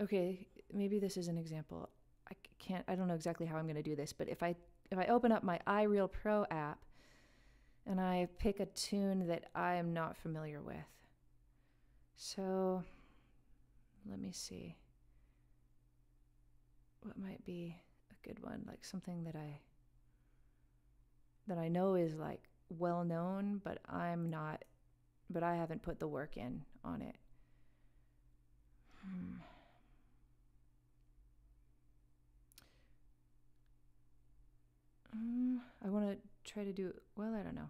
Okay, maybe this is an example. I don't know exactly how I'm going to do this, but if I open up my iReal Pro app and I pick a tune that I am not familiar with. So let me see. What might be a good one, like something that I know is like well known, but I haven't put the work in on it. I want to try to do, well, I don't know.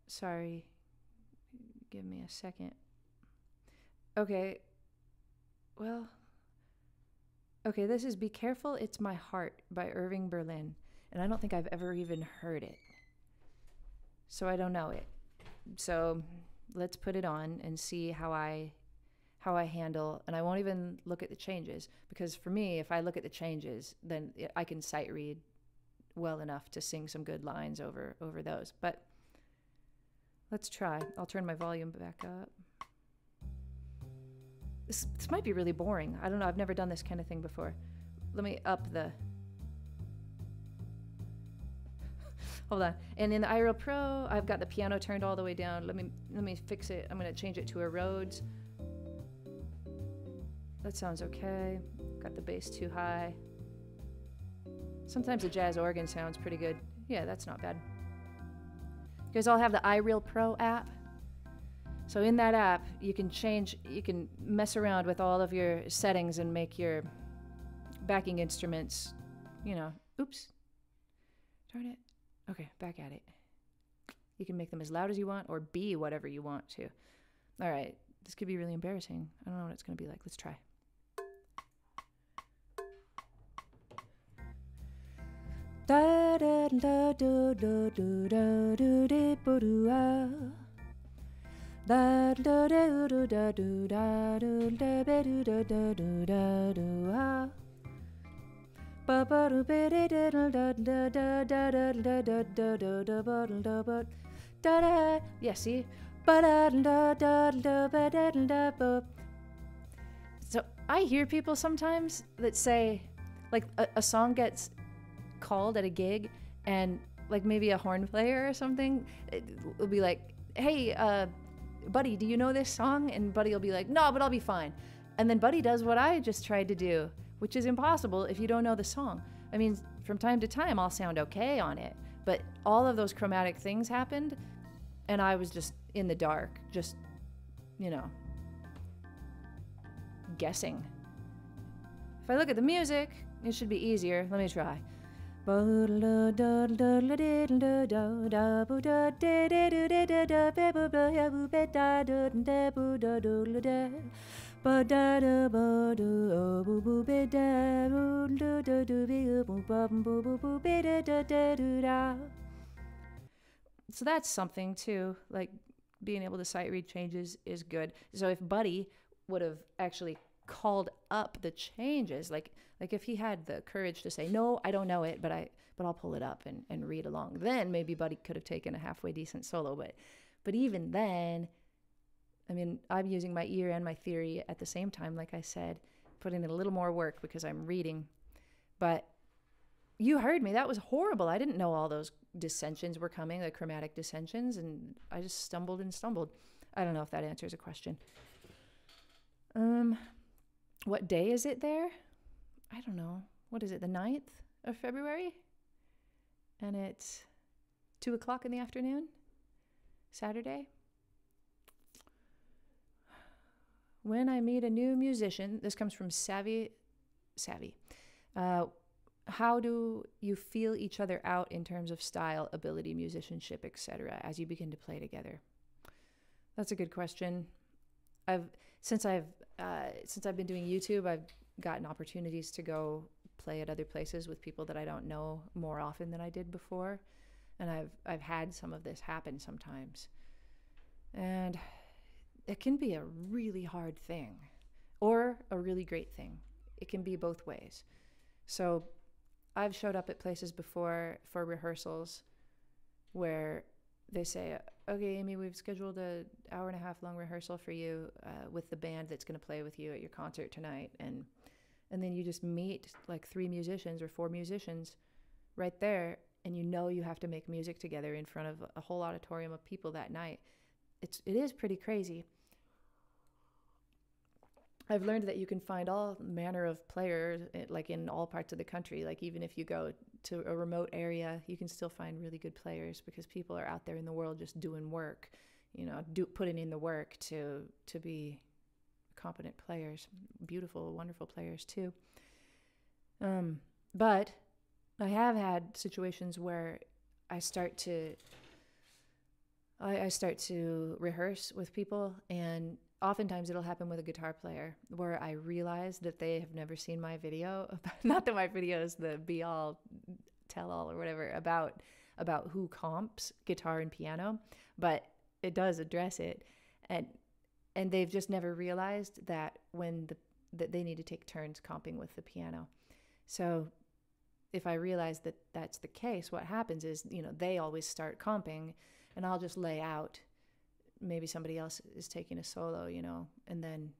Sorry, give me a second. Okay, well, okay, this is Be Careful, It's My Heart by Irving Berlin, and I don't think I've ever even heard it, so I don't know it. So let's put it on and see how I handle, and I won't even look at the changes, because for me, if I look at the changes, then I can sight read well enough to sing some good lines over those. But let's try. I'll turn my volume back up. This might be really boring. I don't know. I've never done this kind of thing before. Let me up the... Hold on. And in the iReal Pro, I've got the piano turned all the way down. Let me fix it. I'm going to change it to a Rhodes. That sounds okay. Got the bass too high. Sometimes a jazz organ sounds pretty good. Yeah, that's not bad. guys all have the iReal Pro app? So in that app, you can mess around with all of your settings and make your backing instruments, oops, darn it. Okay, back at it. You can make them as loud as you want or be whatever you want to. All right, this could be really embarrassing. I don't know what it's going to be like. Let's try. Da da da da da da da da da. Da da da da da da da da da da da da. Ba ba da ba da da da da da da da da da da da da da da. Yeah, see. Ba da da da da ba da da ba. So I hear people sometimes that say, like a song gets called at a gig, and like maybe a horn player or something will be like, "Hey, Buddy, do you know this song?" And Buddy will be like, "No, but I'll be fine." And then Buddy does what I just tried to do, which is impossible if you don't know the song. I mean, from time to time, I'll sound okay on it, but all of those chromatic things happened, and I was just in the dark, just, guessing. If I look at the music, it should be easier. Let me try. So that's something too, like being able to sight read changes is good. So if Buddy would have actually called up the changes, like if he had the courage to say, "No, I don't know it, but I'll pull it up and read along," then maybe Buddy could have taken a halfway decent solo. But even then, I mean, I'm using my ear and my theory at the same time, like I said, putting in a little more work because I'm reading. But you heard me. That was horrible. I didn't know all those dissensions were coming, the chromatic dissensions, and I just stumbled and stumbled. I don't know if that answers a question. What day is it there? I don't know. What is it, the 9th of February? And it's 2 o'clock in the afternoon? Saturday? When I meet a new musician, this comes from Savvy. How do you feel each other out in terms of style, ability, musicianship, etc., as you begin to play together? That's a good question. Since I've been doing YouTube, I've gotten opportunities to go play at other places with people that I don't know more often than I did before, and I've had some of this happen sometimes, and it can be a really hard thing or a really great thing. It can be both ways. So I've showed up at places before for rehearsals where they say, "Okay, Aimee, we've scheduled an hour-and-a-half long rehearsal for you with the band that's going to play with you at your concert tonight." And then you just meet like 3 musicians or 4 musicians right there, and you have to make music together in front of a whole auditorium of people that night. It is pretty crazy. I've learned that you can find all manner of players, like in all parts of the country. Like even if you go to a remote area, you can still find really good players because people are out there in the world just doing work, putting in the work to be competent players, beautiful, wonderful players too. But I have had situations where I start to rehearse with people, and oftentimes it'll happen with a guitar player where I realize that they have never seen my video. Not that my video is the be-all, tell-all or whatever about who comps guitar and piano, but it does address it. And they've just never realized that that they need to take turns comping with the piano. So if I realize that that's the case, what happens is, they always start comping, and I'll just lay out. Maybe somebody else is taking a solo, and then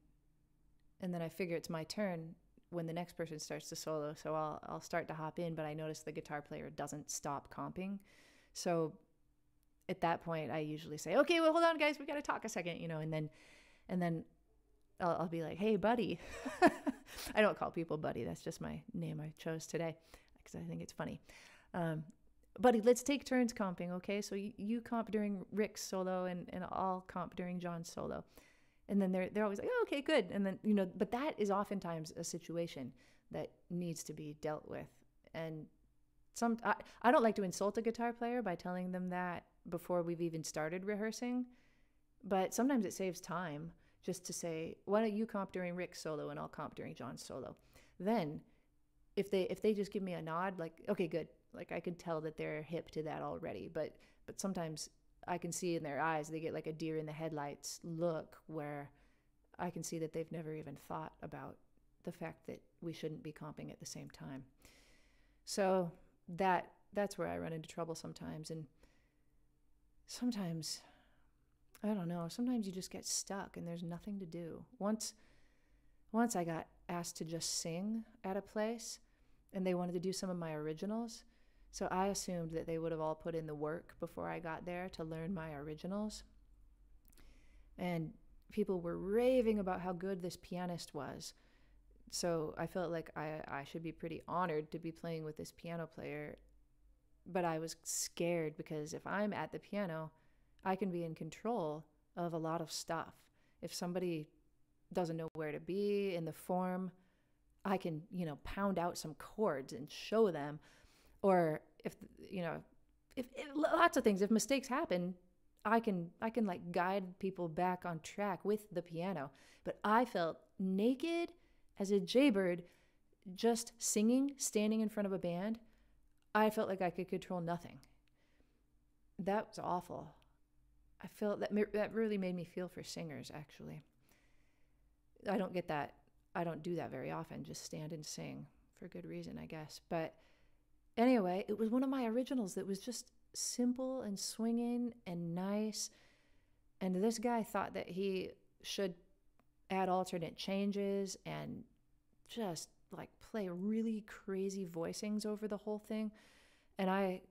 I figure it's my turn when the next person starts to solo. So I'll start to hop in, but I notice the guitar player doesn't stop comping. So at that point, I usually say, "Okay, well, hold on, guys, we got to talk a second," and then I'll be like, "Hey, buddy." I don't call people buddy. That's just my name I chose today because I think it's funny. buddy, let's take turns comping, okay? So you comp during Rick's solo, and I'll comp during John's solo. And then they're always like, oh, okay, good. And then, but that is oftentimes a situation that needs to be dealt with. And I don't like to insult a guitar player by telling them that before we've even started rehearsing, but sometimes it saves time just to say, why don't you comp during Rick's solo and I'll comp during John's solo? Then if they just give me a nod, like, okay, good. Like, I can tell that they're hip to that already. But sometimes I can see in their eyes, they get like a deer in the headlights look, where I can see that they've never even thought about the fact that we shouldn't be comping at the same time. So that's where I run into trouble sometimes. And sometimes, I don't know, sometimes you just get stuck and there's nothing to do. Once I got asked to just sing at a place, and they wanted to do some of my originals. So I assumed that they would have all put in the work before I got there to learn my originals. And people were raving about how good this pianist was. So I felt like I should be pretty honored to be playing with this piano player. But I was scared, because if I'm at the piano, I can be in control of a lot of stuff. If somebody doesn't know where to be in the form, I can, pound out some chords and show them. Or if lots of things, if mistakes happen, I can like guide people back on track with the piano. But I felt naked as a jaybird, just singing, standing in front of a band. I felt like I could control nothing. That was awful. I felt that really made me feel for singers, actually. I don't get that. I don't do that very often, just stand and sing, for good reason, I guess. But anyway, it was one of my originals that was just simple and swinging and nice. And this guy thought that he should add alternate changes and just like play really crazy voicings over the whole thing. And I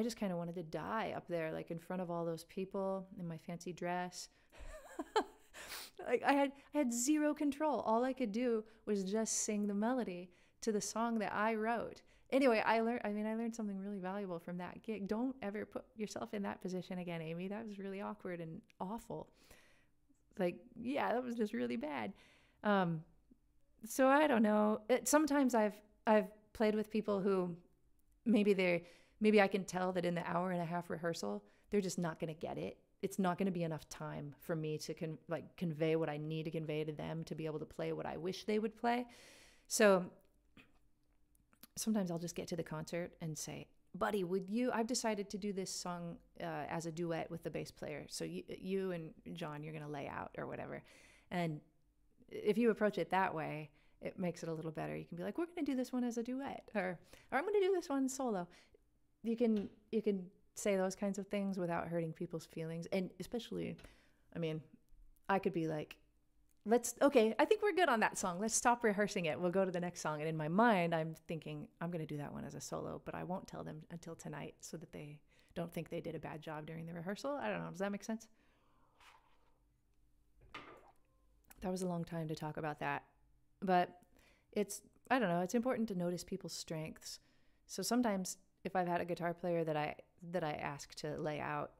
just kind of wanted to die up there, like in front of all those people in my fancy dress. Like I had zero control. All I could do was just sing the melody to the song that I wrote. Anyway, I learned something really valuable from that gig. Don't ever put yourself in that position again, Aimee. That was really awkward and awful. Like, yeah, that was just really bad. So I don't know. Sometimes I've played with people who maybe I can tell that in the hour and a half rehearsal, they're just not going to get it. It's not going to be enough time for me to convey what I need to convey to them to be able to play what I wish they would play. So sometimes I'll just get to the concert and say, buddy, I've decided to do this song as a duet with the bass player. So you and John, you're going to lay out or whatever. And if you approach it that way, it makes it a little better. You can be like, we're going to do this one as a duet, or I'm going to do this one solo. You can say those kinds of things without hurting people's feelings. And especially, I could be like, I think we're good on that song. Let's stop rehearsing it. We'll go to the next song. And in my mind, I'm thinking, I'm going to do that one as a solo, but I won't tell them until tonight so that they don't think they did a bad job during the rehearsal. I don't know. Does that make sense? That was a long time to talk about that. But it's important to notice people's strengths. So sometimes if I've had a guitar player that I ask to lay out,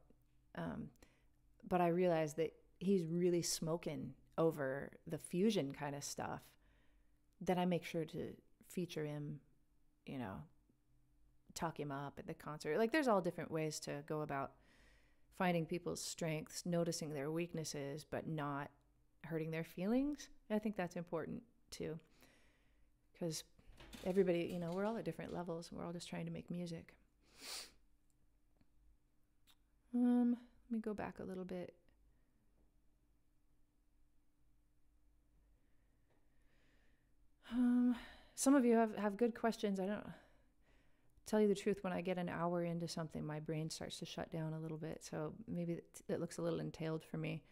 but I realize that he's really smoking over the fusion kind of stuff, then I make sure to feature him, talk him up at the concert. Like, there's all different ways to go about finding people's strengths, noticing their weaknesses, but not hurting their feelings. I think that's important too, because everybody, we're all at different levels. We're all just trying to make music. Let me go back a little bit. Some of you have good questions. I don't tell you the truth. When I get an hour into something, my brain starts to shut down a little bit. So maybe it looks a little entailed for me.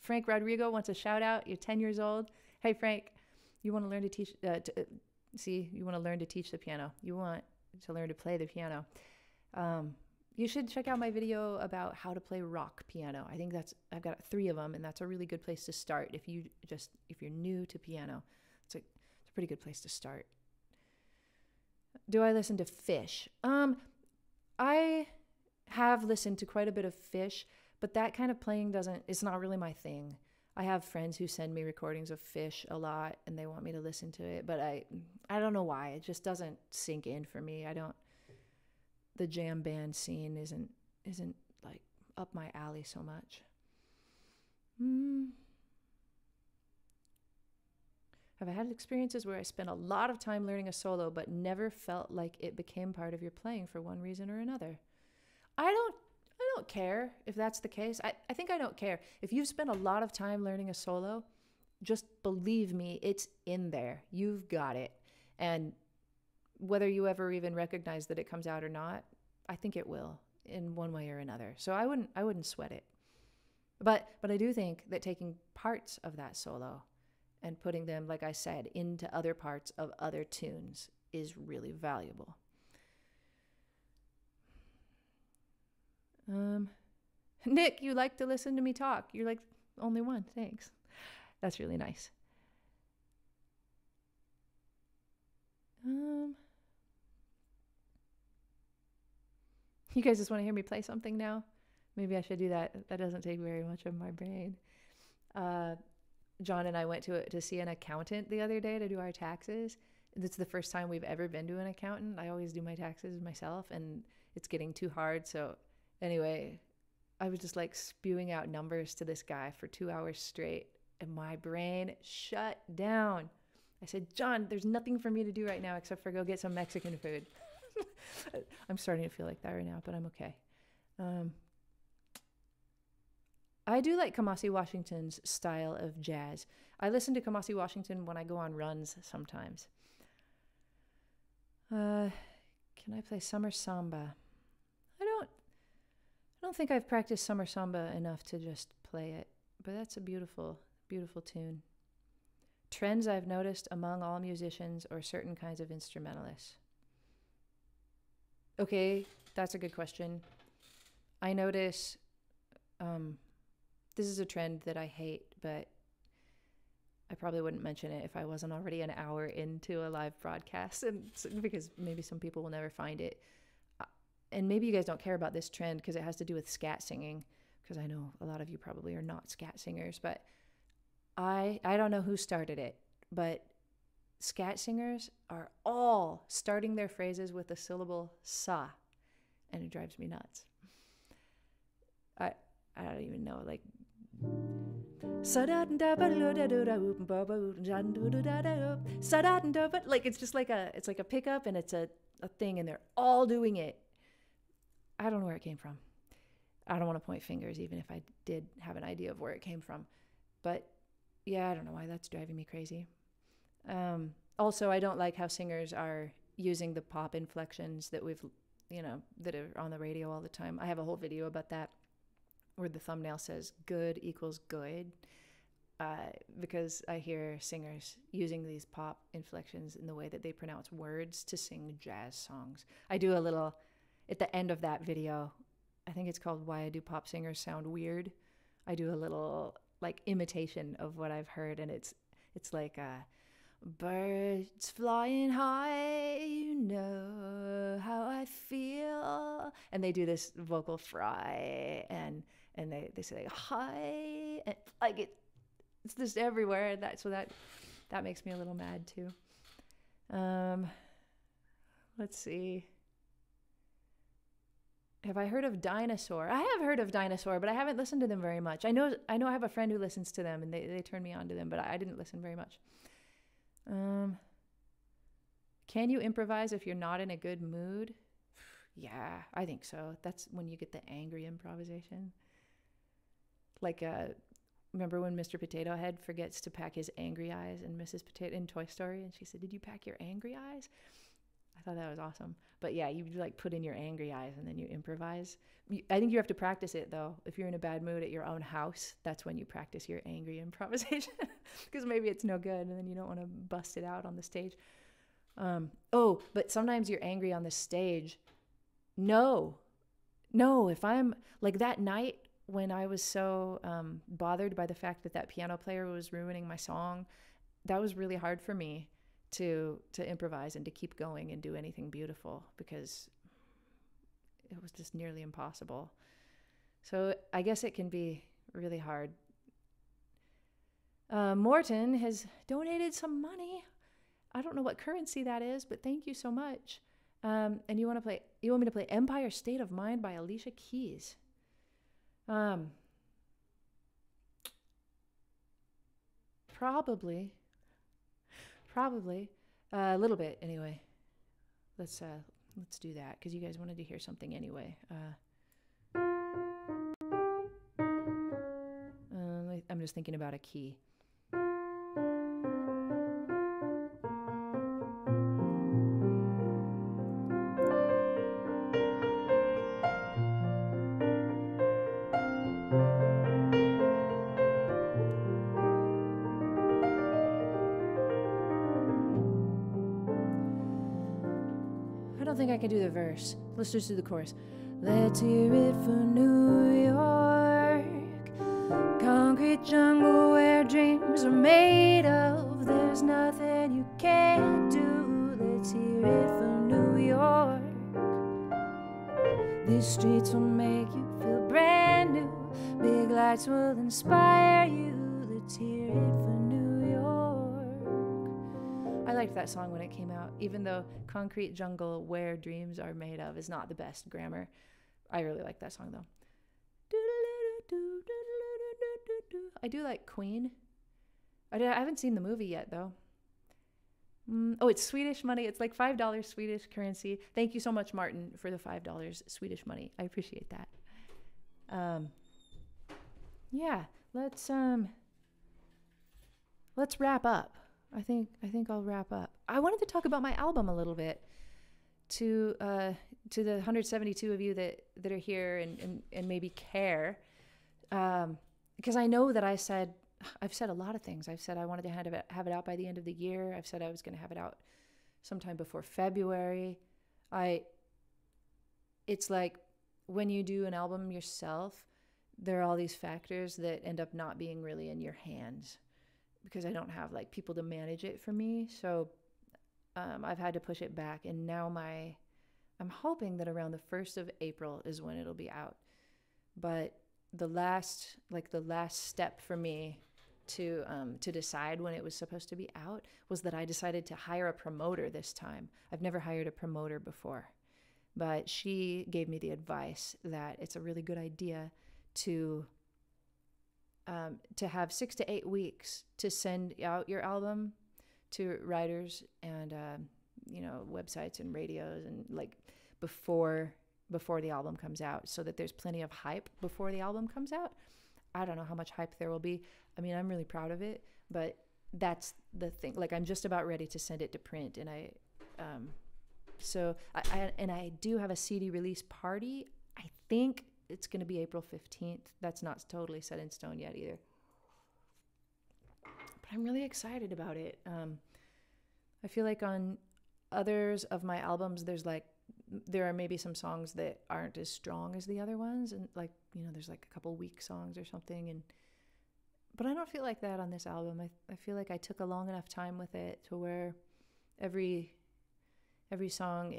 Frank Rodrigo wants a shout out. You're 10 years old. Hey, Frank, you want to learn to teach, you want to learn to teach the piano. You want to learn to play the piano. You should check out my video about how to play rock piano. I've got 3 of them, and that's a really good place to start. If you're new to piano, it's a pretty good place to start. Do I listen to Fish? I have listened to quite a bit of Fish, but that kind of playing it's not really my thing. I have friends who send me recordings of Fish a lot and they want me to listen to it, but I don't know why. It just doesn't sink in for me. The jam band scene isn't like up my alley so much. Have I had experiences where I spent a lot of time learning a solo but never felt like it became part of your playing for one reason or another? I don't care if that's the case. I think I don't care. If you've spent a lot of time learning a solo, just believe me, it's in there. You've got it. And whether you ever even recognize that it comes out or not, I think it will in one way or another. So I wouldn't sweat it. But I do think that taking parts of that solo and putting them, like I said, into other parts of other tunes is really valuable. Nick, you like to listen to me talk. You're like only one. Thanks. That's really nice. You guys just want to hear me play something now? Maybe I should do that. That doesn't take very much of my brain. John and I went to see an accountant the other day to do our taxes. It's the first time we've ever been to an accountant. I always do my taxes myself, and it's getting too hard. So anyway, I was just like spewing out numbers to this guy for 2 hours straight, and my brain shut down. I said, John, there's nothing for me to do right now except for go get some Mexican food. I'm starting to feel like that right now, but I'm okay. I do like Kamasi Washington's style of jazz. I listen to Kamasi Washington when I go on runs sometimes. Can I play Summer Samba? I don't think I've practiced Summer Samba enough to just play it, but that's a beautiful, beautiful tune. Trends I've noticed among all musicians or certain kinds of instrumentalists. Okay, that's a good question. I notice, this is a trend that I hate, but I probably wouldn't mention it if I wasn't already an hour into a live broadcast, and because maybe some people will never find it. And maybe you guys don't care about this trend because it has to do with scat singing, because I know a lot of you probably are not scat singers, but I don't know who started it, but scat singers are all starting their phrases with the syllable sa, and it drives me nuts. I don't even know, like like it's just like a pickup, and it's a thing, and they're all doing it. I don't know where it came from. I don't want to point fingers, even if I did have an idea of where it came from. But yeah, I don't know why that's driving me crazy. Also, I don't like how singers are using the pop inflections that that are on the radio all the time. I have a whole video about that, where the thumbnail says good equals good, because I hear singers using these pop inflections in the way that they pronounce words to sing jazz songs. I do a little, at the end of that video, I think it's called Why Do Pop Singers Sound Weird? I do a little like imitation of what I've heard, and it's like birds flying high, you know how I feel, and they do this vocal fry, and they say hi, and like it's just everywhere. That makes me a little mad too. Let's see. Have I heard of Dinosaur? I have heard of Dinosaur, but I haven't listened to them very much. I know I have a friend who listens to them, and they turned me on to them, but I didn't listen very much. Can you improvise if you're not in a good mood? Yeah, I think so. That's when you get the angry improvisation. Like, remember when Mr. Potato Head forgets to pack his angry eyes in Mrs. Potato in Toy Story, and she said, "Did you pack your angry eyes?" I thought that was awesome. But yeah, you like put in your angry eyes and then you improvise. I think you have to practice it though. If you're in a bad mood at your own house, that's when you practice your angry improvisation, because maybe it's no good and then you don't want to bust it out on the stage. But sometimes you're angry on the stage. No, if I'm like that night when I was so bothered by the fact that piano player was ruining my song, that was really hard for me to improvise and to keep going and do anything beautiful, because it was just nearly impossible. So I guess it can be really hard. Morton has donated some money. I don't know what currency that is, but thank you so much. And you want me to play Empire State of Mind by Alicia Keys. Probably. A little bit anyway. Let's do that, because you guys wanted to hear something anyway. I'm just thinking about a key. I don't think I can do the verse. Let's just do the chorus. Let's hear it for New York, concrete jungle where dreams are made of. There's nothing you can't do. Let's hear it for New York. These streets will make you feel brand new. Big lights will inspire you. Let's hear it for New York. I liked that song when it came out, even though concrete jungle where dreams are made of is not the best grammar. I really like that song though. I do like Queen. I haven't seen the movie yet though. Oh, it's Swedish money. It's like $5 Swedish currency. Thank you so much, Martin, for the $5 Swedish money. I appreciate that. Yeah, let's wrap up. I think I'll wrap up. I wanted to talk about my album a little bit to the 172 of you that are here and maybe care, because I know that I've said a lot of things. I've said I wanted to have it out by the end of the year. I've said I was going to have it out sometime before February. It's like when you do an album yourself, there are all these factors that end up not being really in your hands, because I don't have like people to manage it for me. So I've had to push it back, and now I'm hoping that around the 1st of April is when it'll be out. But the last step for me to decide when it was supposed to be out was that I decided to hire a promoter this time. I've never hired a promoter before, but she gave me the advice that it's a really good idea to have 6 to 8 weeks to send out your album to writers and websites and radios, and like before the album comes out, so that there's plenty of hype before the album comes out. I don't know how much hype there will be. I mean, I'm really proud of it, but that's the thing. Like, I'm just about ready to send it to print, and I do have a CD release party. I think it's going to be April 15th. That's not totally set in stone yet either. But I'm really excited about it. I feel like on others of my albums, there are maybe some songs that aren't as strong as the other ones, and there's like a couple weak songs or something, but I don't feel like that on this album. I feel like I took a long enough time with it to where every song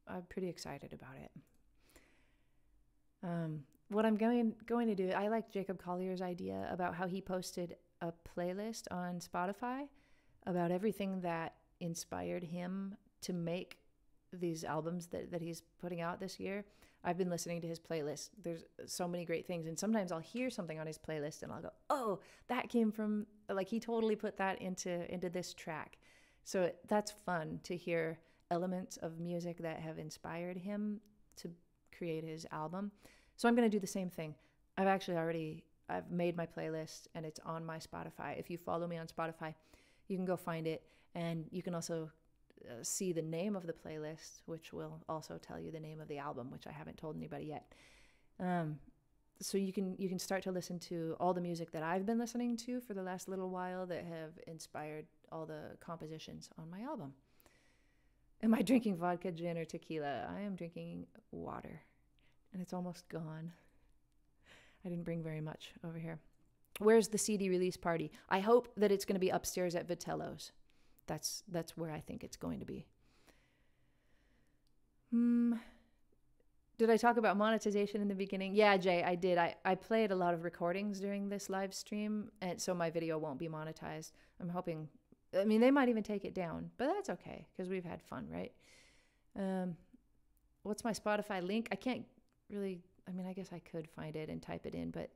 I'm pretty excited about it. What I'm going to do, I like Jacob Collier's idea about how he posted a playlist on Spotify about everything that inspired him to make these albums that he's putting out this year. I've been listening to his playlist. There's so many great things, and sometimes I'll hear something on his playlist and I'll go, oh, that came from, like, he totally put that into this track. So that's fun to hear elements of music that have inspired him to create his album. So I'm going to do the same thing. I've made my playlist, and it's on my Spotify. If you follow me on Spotify, you can go find it, and you can also see the name of the playlist, which will also tell you the name of the album, which I haven't told anybody yet. So you can start to listen to all the music that I've been listening to for the last little while that have inspired all the compositions on my album. Am I drinking vodka, gin, or tequila? I am drinking water, and it's almost gone. I didn't bring very much over here. Where's the CD release party? I hope that it's going to be upstairs at Vitello's. that's where I think it's going to be. Did I talk about monetization in the beginning? Yeah, Jay, I did. I played a lot of recordings during this live stream, and so my video won't be monetized. I'm hoping, I mean, they might even take it down, but that's okay because we've had fun, right? What's my Spotify link? I can't really, I mean, I guess I could find it and type it in, but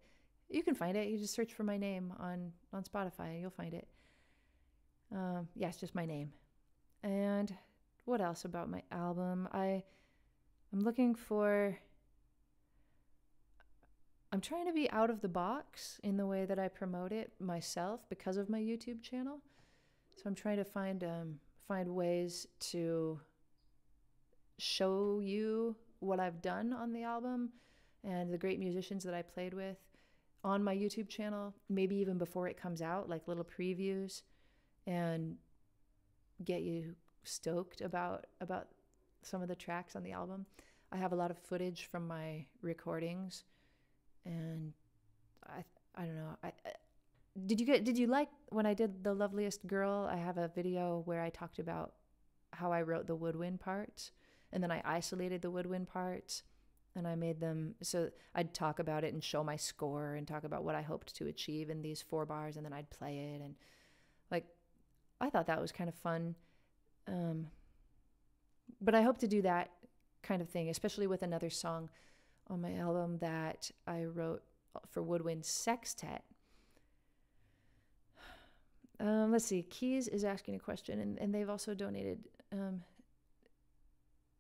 you can find it. You just search for my name on Spotify and you'll find it. Yeah, it's just my name. And what else about my album? I'm looking for, I'm trying to be out of the box in the way that I promote it myself because of my YouTube channel. So I'm trying to find ways to show you what I've done on the album and the great musicians that I played with on my YouTube channel, maybe even before it comes out, like little previews, and get you stoked about some of the tracks on the album. I have a lot of footage from my recordings, and I don't know. Did you like when I did The Loveliest Girl? I have a video where I talked about how I wrote the woodwind parts, and then I isolated the woodwind parts, and I made them so I'd talk about it and show my score and talk about what I hoped to achieve in these 4 bars, and then I'd play it, and like I thought that was kind of fun. But I hope to do that kind of thing, especially with another song on my album that I wrote for woodwind sextet. Let's see. Keys is asking a question, and they've also donated.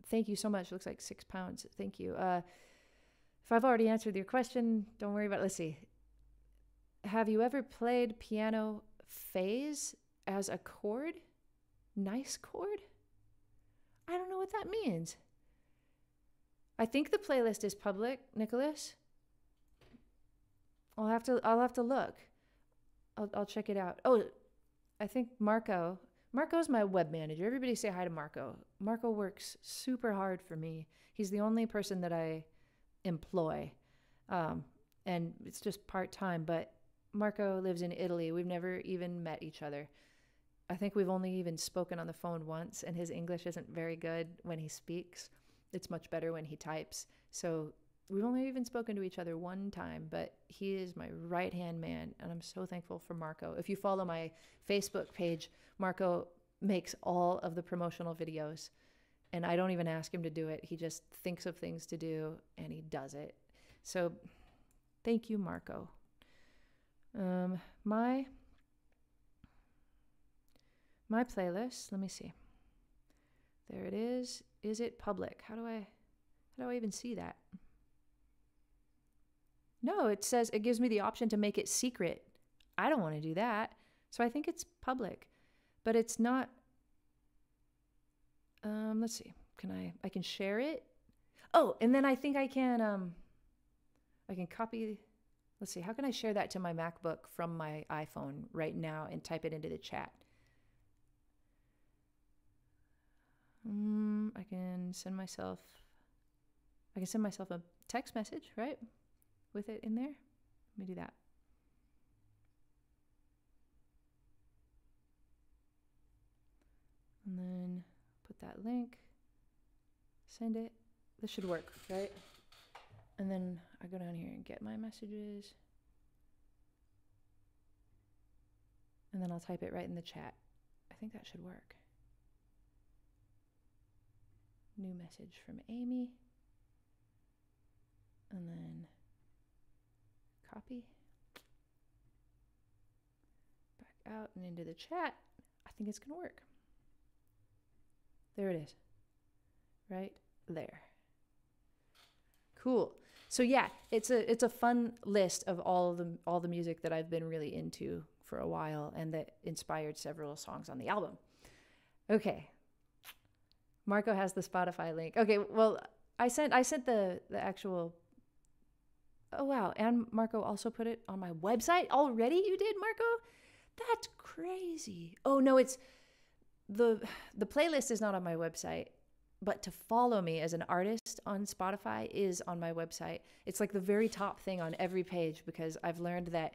Thank you so much. It looks like £6. Thank you. If I've already answered your question, don't worry about it. Let's see. Have you ever played piano phase as a chord? Nice chord? I don't know what that means. I think the playlist is public, Nicholas. I'll have to look. I'll check it out. Oh, I think Marco's my web manager. Everybody say hi to Marco. Marco works super hard for me. He's the only person that I employ. And it's just part-time, but Marco lives in Italy. We've never even met each other. I think we've only even spoken on the phone once, and his English isn't very good when he speaks. It's much better when he types. So we've only even spoken to each other one time, but he is my right-hand man, and I'm so thankful for Marco. If you follow my Facebook page, Marco makes all of the promotional videos, and I don't even ask him to do it. He just thinks of things to do, and he does it. So thank you, Marco. My playlist, let me see. There it is. Is it public? How do I even see that? No, it says it gives me the option to make it secret. I don't want to do that. So I think it's public, but it's not. Let's see. I can share it? Oh, and then I think I can copy. Let's see. How can I share that to my MacBook from my iPhone right now and type it into the chat? I can send myself a text message, right? With it in there. Let me do that. And then put that link, send it. This should work, right? And then I go down here and get my messages. And then I'll type it right in the chat. I think that should work. New message from Aimee. And then copy. Back out and into the chat. I think it's going to work. There it is. Right there. Cool. So yeah, it's a fun list of all the music that I've been really into for a while and that inspired several songs on the album. Okay. Marco has the Spotify link. Okay, well, I sent the actual. Oh wow, and Marco also put it on my website already. You did, Marco? That's crazy. Oh no, it's the playlist is not on my website, but to follow me as an artist on Spotify is on my website. It's like the very top thing on every page because I've learned that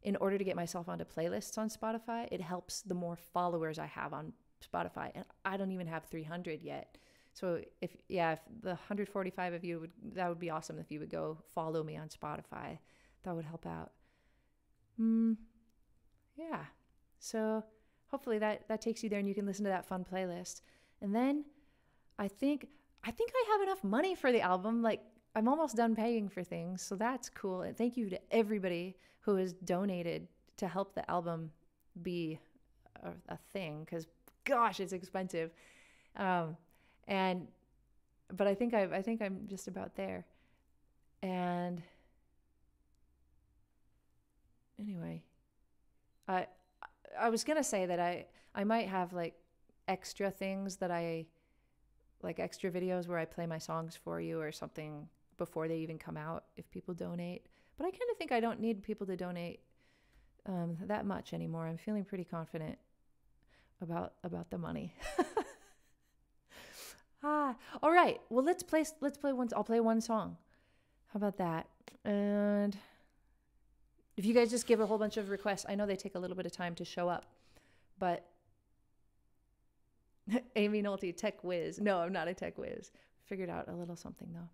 in order to get myself onto playlists on Spotify, it helps the more followers I have on Spotify. And I don't even have 300 yet. So if the 145 of you that would be awesome if you would go follow me on Spotify. That would help out. Yeah. So hopefully that takes you there and you can listen to that fun playlist. And then I think I have enough money for the album. Like, I'm almost done paying for things, so that's cool. And thank you to everybody who has donated to help the album be a thing, because gosh, it's expensive. But I think I'm just about there. And anyway, I was gonna say that I might have like extra things that like extra videos where I play my songs for you or something before they even come out if people donate. But I kind of think I don't need people to donate that much anymore. I'm feeling pretty confident about the money. All right. Well, let's play one. I'll play one song. How about that? And if you guys just give a whole bunch of requests, I know they take a little bit of time to show up, but Aimee Nolte, tech whiz. No, I'm not a tech whiz. Figured out a little something though.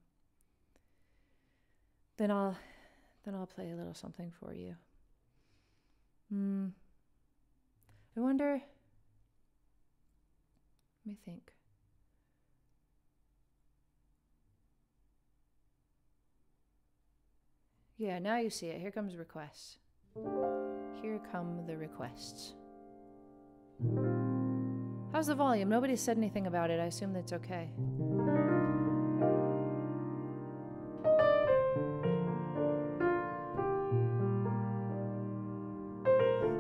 Then I'll play a little something for you. I wonder. Let me think. Yeah, now you see it. Here comes requests. Here come the requests. How's the volume? Nobody said anything about it. I assume that's okay.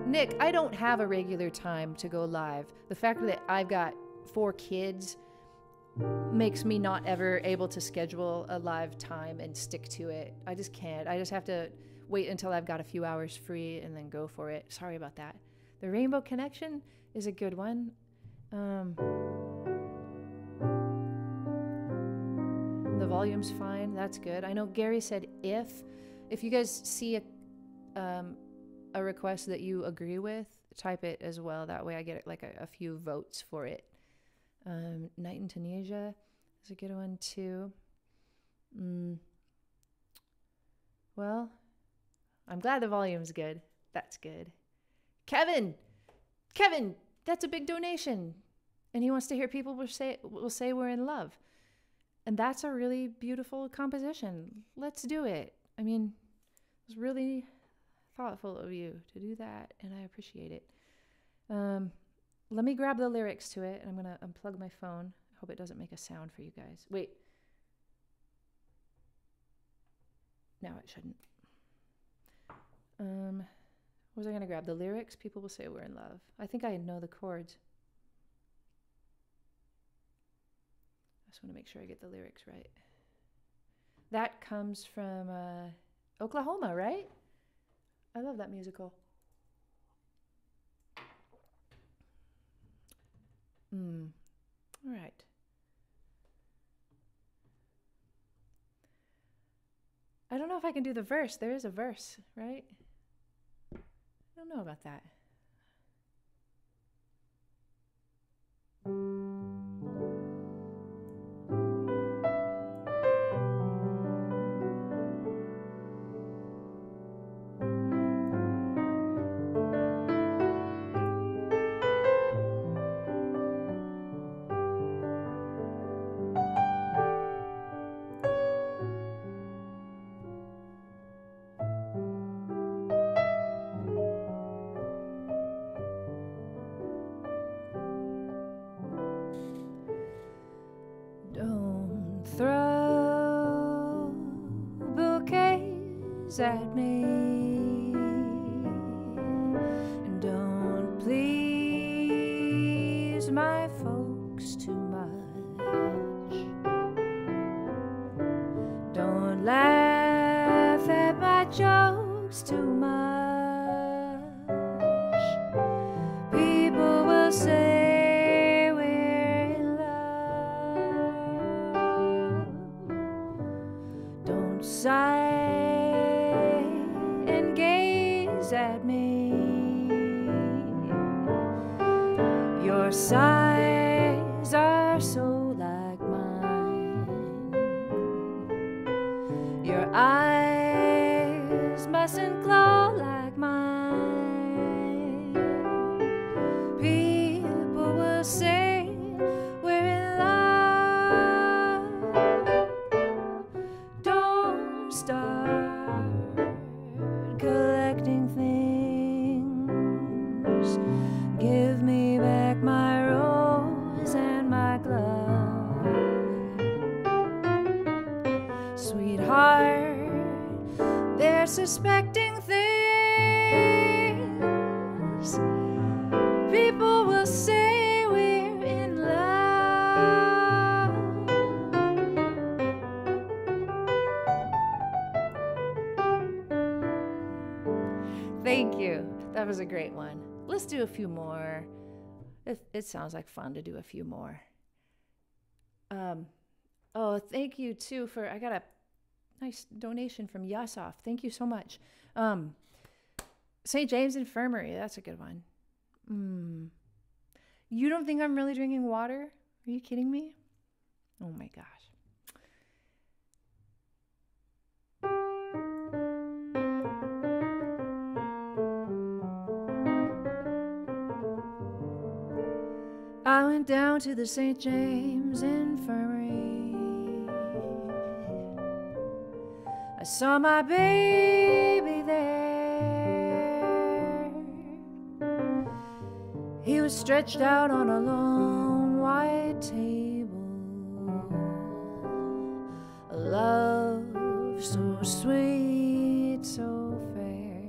Nick, I don't have a regular time to go live. The fact that I've got 4 kids makes me not ever able to schedule a live time and stick to it. I just can't. I just have to wait until I've got a few hours free and then go for it. Sorry about that. The Rainbow Connection is a good one. The volume's fine. That's good. I know Gary said if you guys see a request that you agree with, type it as well. That way I get like a few votes for it. Night in Tunisia is a good one too. Well, I'm glad the volume's good. That's good. Kevin, that's a big donation. And he wants to hear people will say we're in love. And that's a really beautiful composition. Let's do it. I mean, it was really thoughtful of you to do that, and I appreciate it. Let me grab the lyrics to it, and I'm going to unplug my phone. I hope it doesn't make a sound for you guys. Wait. No, it shouldn't. Was I going to grab the lyrics? People will say we're in love. I think I know the chords. I just want to make sure I get the lyrics right. That comes from Oklahoma, right? I love that musical. All right. I don't know if I can do the verse. There is a verse, right? I don't know about that. Throw bouquets at me, and don't please my folks too much. Don't laugh at my jokes too much. People will say sigh and gaze at Your sighs are so like mine. Your eyes mustn't glow like mine. People will say we're in love. Don't start collecting things. Give me back my rose and my glove. Sweetheart, they're suspecting things. People will say we're in love. Thank you. That was a great one. Let's do a few more. It sounds like fun to do a few more. Oh, thank you too for, I got a nice donation from Yasov. Thank you so much. St. James Infirmary, that's a good one. You don't think I'm really drinking water? Are you kidding me? Oh my gosh. I went down to the St. James Infirmary. I saw my baby there. He was stretched out on a long white table. A love so sweet, so fair.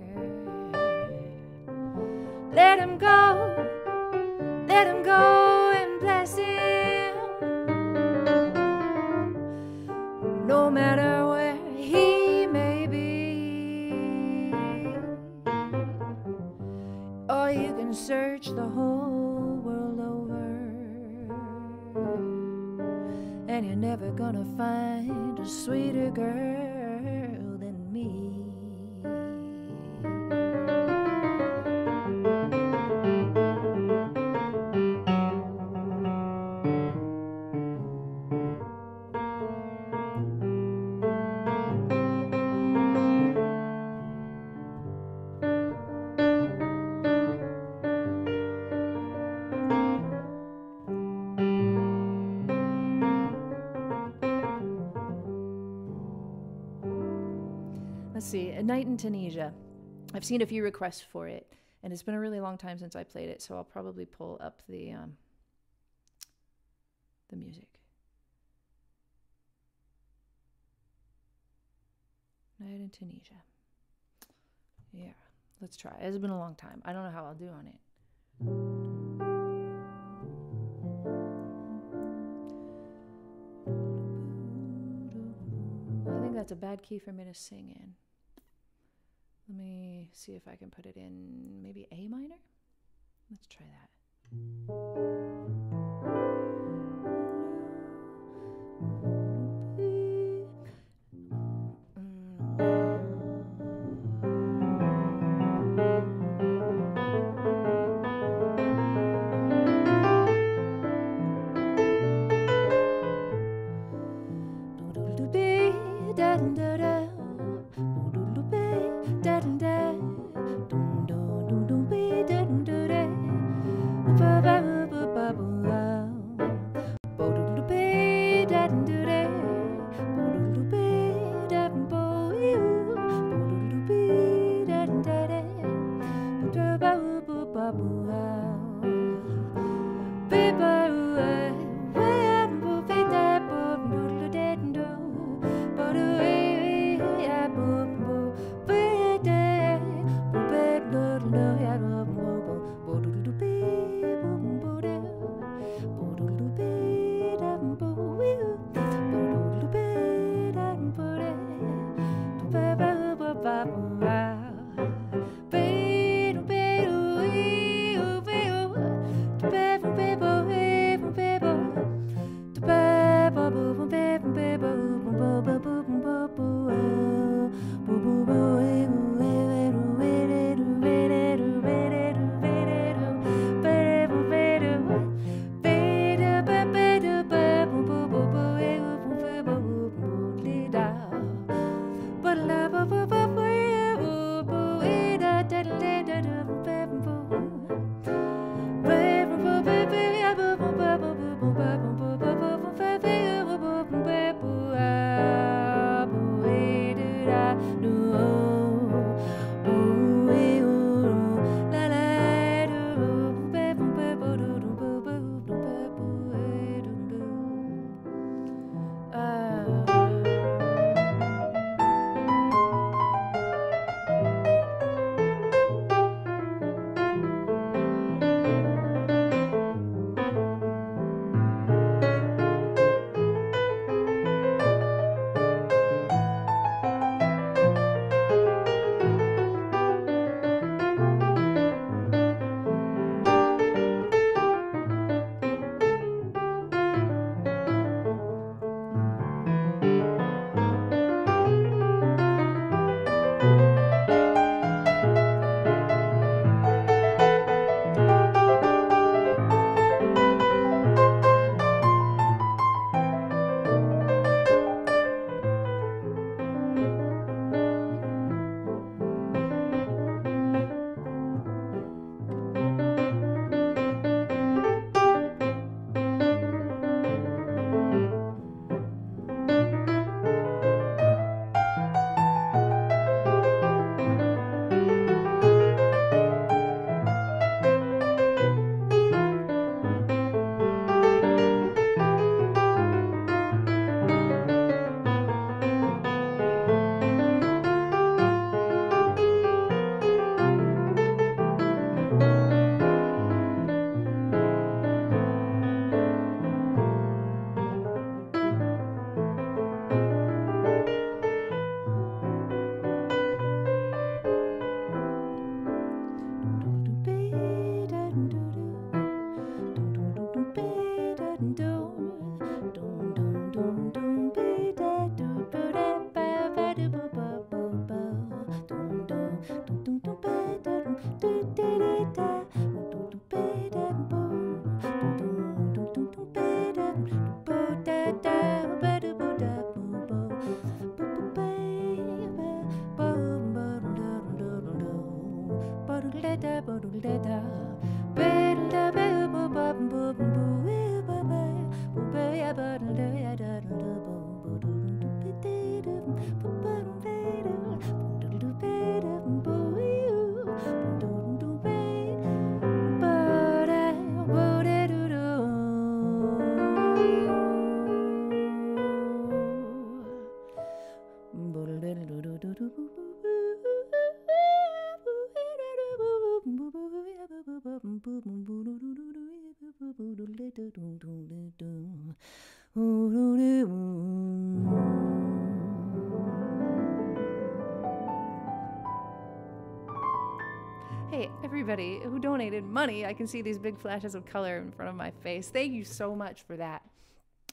Let him go. Let him go and bless him. No matter where he may be. Or you can search the whole world over, and you're never gonna find a sweeter girl than me. Let's see, A Night in Tunisia. I've seen a few requests for it, and it's been a really long time since I played it, so I'll probably pull up the music. Night in Tunisia. Yeah, let's try. It's been a long time. I don't know how I'll do on it. I think that's a bad key for me to sing in. Let me see if I can put it in maybe A minor. Let's try that. Hey, everybody who donated money, I can see these big flashes of color in front of my face. Thank you so much for that.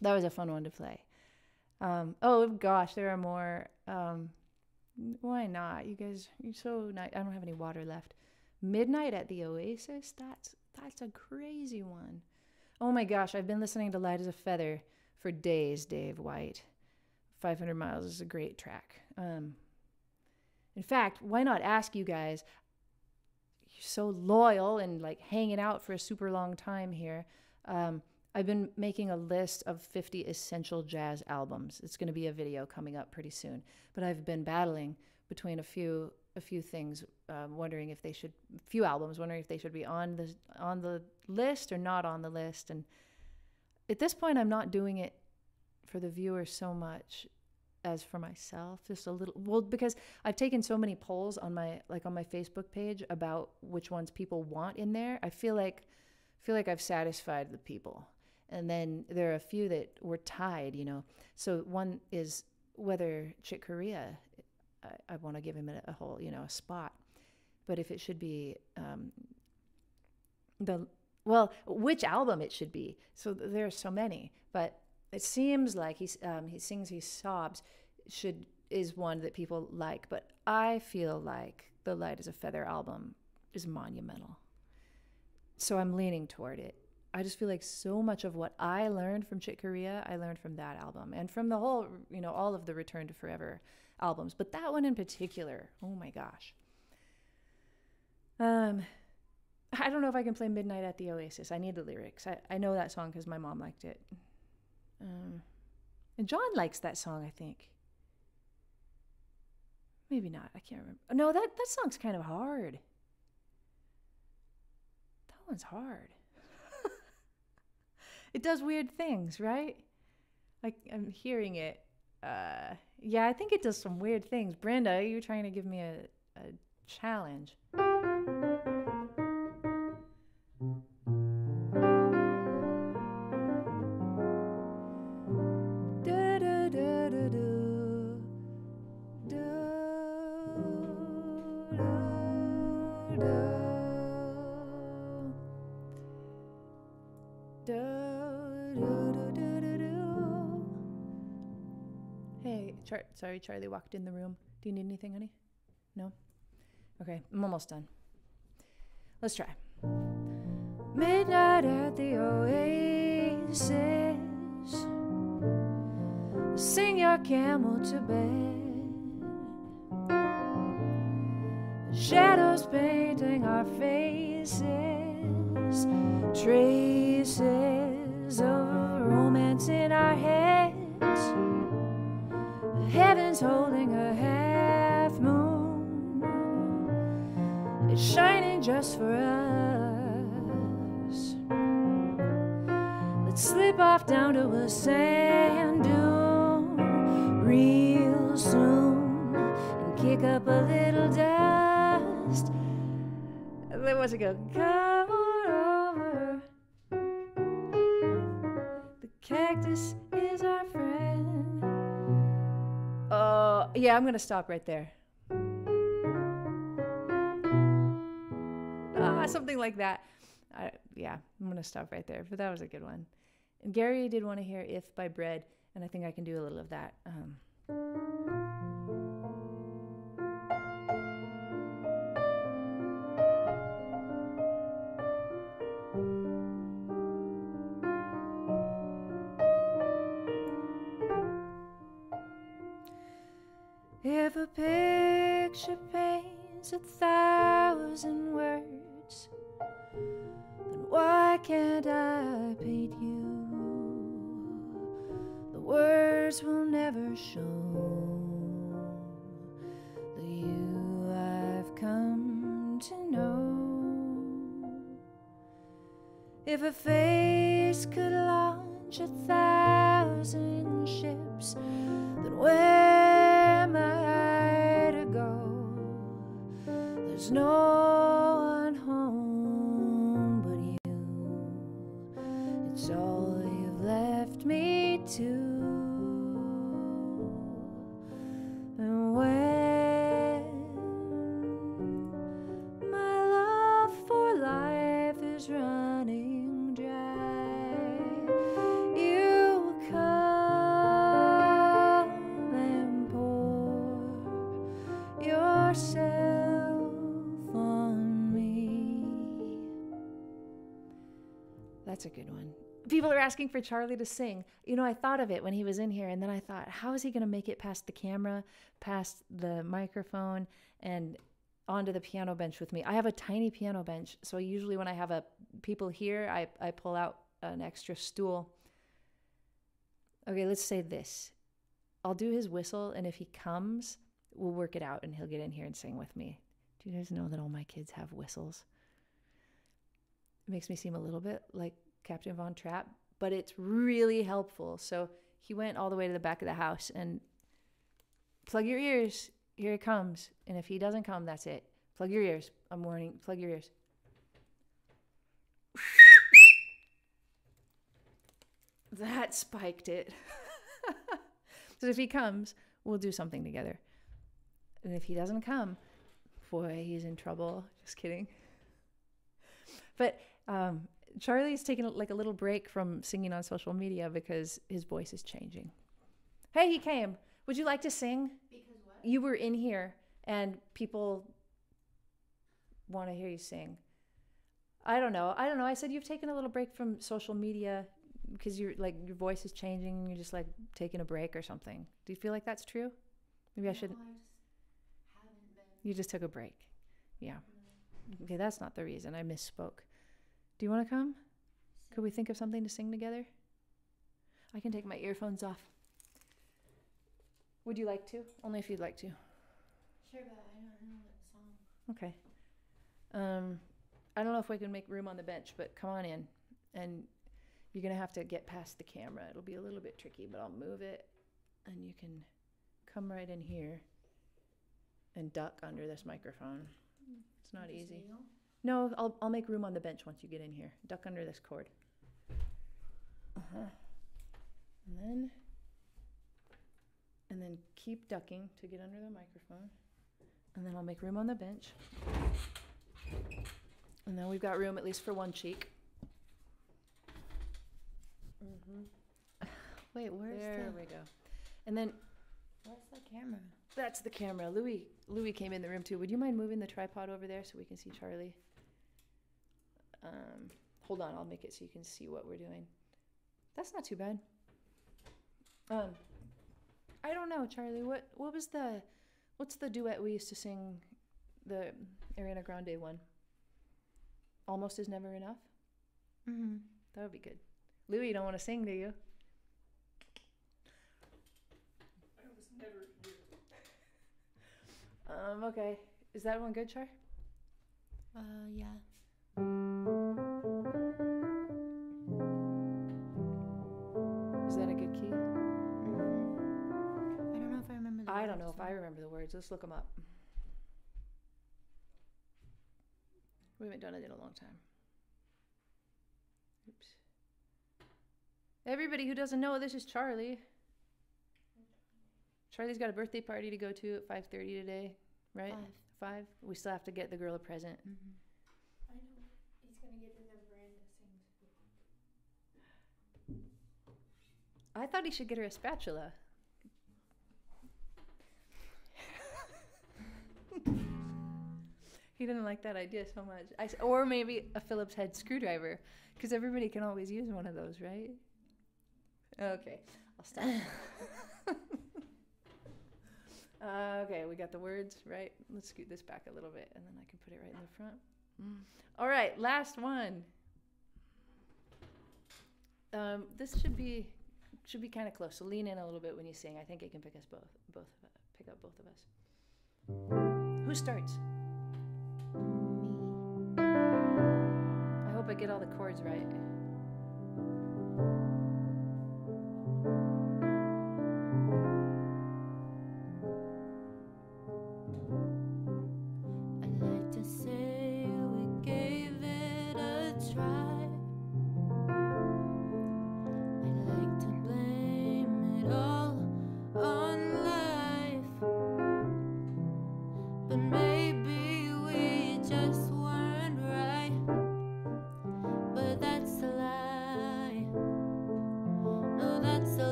That was a fun one to play. Oh gosh, there are more. Why not? You guys, you're so nice. I don't have any water left. Midnight at the Oasis? That's a crazy one. Oh my gosh, I've been listening to Light as a Feather for days, Dave White. 500 Miles is a great track. In fact, why not ask you guys, you're so loyal and like hanging out for a super long time here. I've been making a list of 50 essential jazz albums. It's going to be a video coming up pretty soon. But I've been battling between a few things, wondering if they should, few albums, wondering if they should be on the list or not on the list. And at this point, I'm not doing it for the viewer so much as for myself, just a little. Well, because I've taken so many polls on my Facebook page about which ones people want in there. I feel like I've satisfied the people. And then there are a few that were tied, you know. So one is whether Chick Corea, I want to give him a whole, you know, a spot. But if it should be which album it should be. So there are so many. But it seems like he sings, he sobs, is one that people like. But I feel like the Light as a Feather album is monumental. So I'm leaning toward it. I just feel like so much of what I learned from Chick Corea, I learned from that album and from the whole, you know, all of the Return to Forever albums. But that one in particular, oh my gosh. I don't know if I can play Midnight at the Oasis. I need the lyrics. I know that song because my mom liked it. And John likes that song, I think. Maybe not. I can't remember. No, that song's kind of hard. That one's hard. It does weird things, right? Like, I'm hearing it. Yeah, I think it does some weird things. Brenda, you're trying to give me a challenge. Hey, sorry, Charlie walked in the room. Do you need anything, honey? No? Okay, I'm almost done. Let's try. Midnight at the Oasis. Sing your camel to bed. Shadows painting our faces. Traces of romance in our heads. Heaven's holding a half moon. It's shining just for us. Let's slip off down to a sand dune real soon and kick up a little dust. There was a go. Come on over. The cactus is our friend. Yeah, I'm going to stop right there. Something like that. Yeah, I'm going to stop right there. But that was a good one. And Gary did want to hear If by Bread, and I think I can do a little of that. If a picture paints 1,000 words, then why can't I paint you? The words will never show the you I've come to know. If a face could launch 1,000 ships, then where am I to go? There's no one home but you. It's all you've left me to. And when my love for life is running dry, you come and pour yourself on me. That's a good one. People are asking for Charlie to sing. You know, I thought of it when he was in here, and then I thought, how is he going to make it past the camera, past the microphone, and onto the piano bench with me? I have a tiny piano bench, so usually when I have people here, I pull out an extra stool. Okay, let's say this. I'll do his whistle, and if he comes, we'll work it out, and he'll get in here and sing with me. Do you guys know that all my kids have whistles? It makes me seem a little bit like Captain Von Trapp, but it's really helpful. So he went all the way to the back of the house and plug your ears. Here it comes. And if he doesn't come, that's it. Plug your ears. I'm warning. Plug your ears. That spiked it. So if he comes, we'll do something together. And if he doesn't come, boy, he's in trouble. Just kidding. But Charlie's taking like a little break from singing on social media because his voice is changing. Hey, he came. Would you like to sing? Because what? You were in here and people want to hear you sing. I don't know. I said you've taken a little break from social media because your voice is changing and you're just like taking a break or something. Do you feel like that's true? Maybe I shouldn't. I just haven't been. You just took a break. Yeah. Okay, that's not the reason. I misspoke. Do you want to come? Could we think of something to sing together? I can take my earphones off. Would you like to? Only if you'd like to. Sure, but I don't know what song. Okay. I don't know if we can make room on the bench, but come on in. And you're going to have to get past the camera. It'll be a little bit tricky, but I'll move it. And you can come right in here and duck under this microphone. It's not easy. You? No, I'll make room on the bench once you get in here. Duck under this cord. And then keep ducking to get under the microphone. And then I'll make room on the bench. And then we've got room at least for one cheek. Wait, where's There we go. And then where's the camera? that's the camera. Louis came in the room too. Would you mind moving the tripod over there so we can see Charlie? Hold on, I'll make it so you can see what we're doing. That's not too bad. I don't know, Charlie. What's the duet we used to sing, the Ariana Grande one? Almost Is Never Enough? Mm-hmm. That would be good. Louis, you don't want to sing, do you? I was never here. Okay. Is that one good, Char? Yeah. Is that a good key? I don't know if I remember the I words, don't know if so- I remember the words. Let's look them up. We haven't done it in a long time. Oops. Everybody who doesn't know, this is Charlie. Charlie's got a birthday party to go to at 5:30 today, right? 5. We still have to get the girl a present. Mm-hmm. I know. He's gonna get in the veranda sings. I thought he should get her a spatula. He didn't like that idea so much. Or maybe a Phillips head screwdriver, because everybody can always use one of those, right? Okay, I'll stop. Okay, we got the words, right? Let's scoot this back a little bit, and then I can put it right in the front. All right, last one. This should be kind of close, so lean in a little bit when you sing. I think it can pick us pick up both of us. Who starts? Me. I hope I get all the chords right. I'd like to say we gave it a try.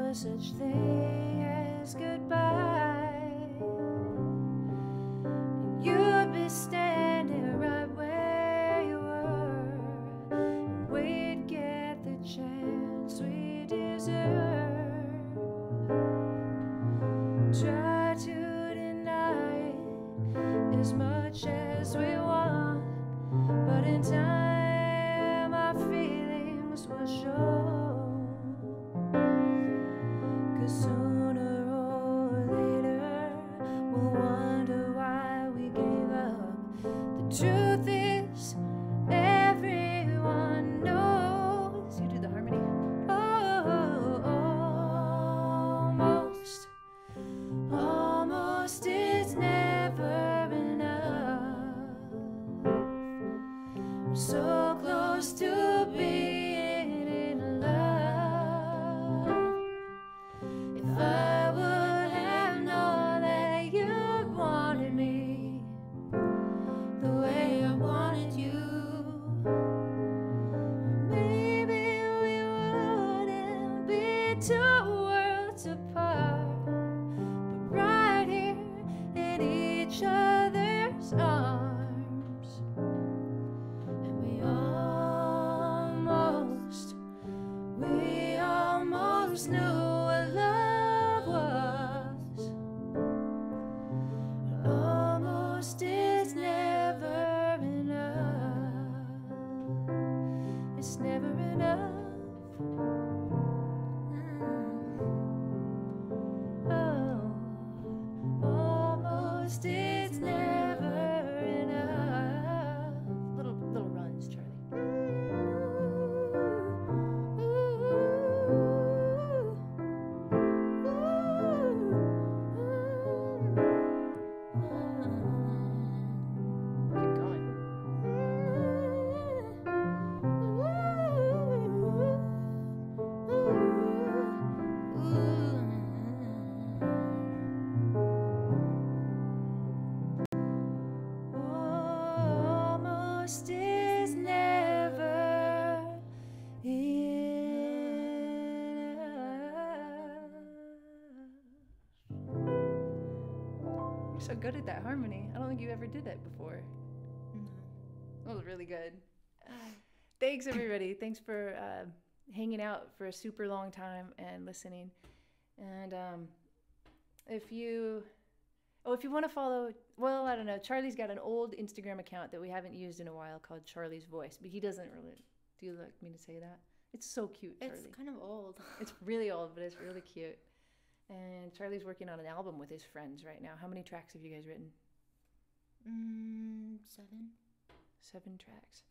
no such thing as goodbye. You'd be standing right where you were, and we'd get the chance we deserve. Try to deny it as much as we want, but in time our feelings will show. 'Cause sooner or later we'll wonder why we gave up. The truth is, everyone knows. You do the harmony. Oh, almost is never enough. We're so close to being in love. If I would have known that you wanted me the way I wanted you, maybe we wouldn't be two worlds apart, but right here in each other's arms. And we almost knew what love was. But almost is never enough. It's never enough. Oh, almost is never enough. Little runs, Charlie. Keep going. Almost is never enough. You're so good at that harmony. I don't think you ever did that before. No. That was really good. Thanks, everybody. Thanks for hanging out for a super long time and listening. And if you want to follow, well, I don't know. Charlie's got an old Instagram account that we haven't used in a while called Charlie's Voice, but he doesn't really. Do you like me to say that? It's so cute, Charlie. It's kind of old. It's really old, but it's really cute. And Charlie's working on an album with his friends right now. How many tracks have you guys written? 7. 7 tracks.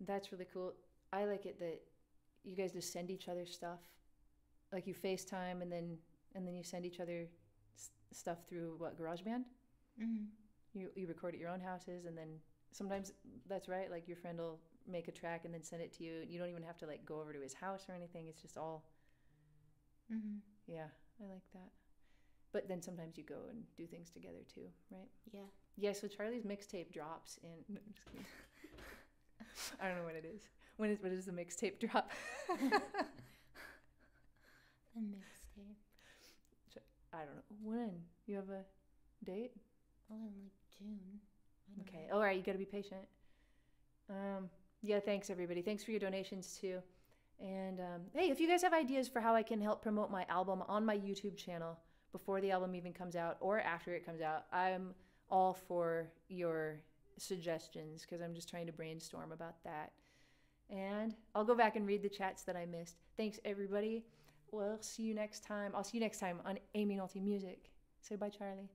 That's really cool. I like it that you guys just send each other stuff. Like you FaceTime and then you send each other stuff through what, GarageBand? Mm-hmm. You record at your own houses, and then sometimes that's right, like your friend will make a track and then send it to you. You don't even have to like go over to his house or anything. It's just all Mm-hmm. yeah, I like that. But then sometimes you go and do things together too, right? Yeah. Yeah, so Charlie's mixtape drops in no, I'm just kidding. I don't know when it is. When is the mixtape drop? The mixtape. I don't know. When? You have a date? Well, in like June. I don't Okay. know. All right, you got to be patient. Yeah, thanks everybody. Thanks for your donations too. And hey, if you guys have ideas for how I can help promote my album on my YouTube channel before the album even comes out or after it comes out, I'm all for your suggestions because I'm just trying to brainstorm about that. And I'll go back and read the chats that I missed. Thanks everybody. We'll see you next time. I'll see you next time on Aimee Nolte Music. Say bye, Charlie.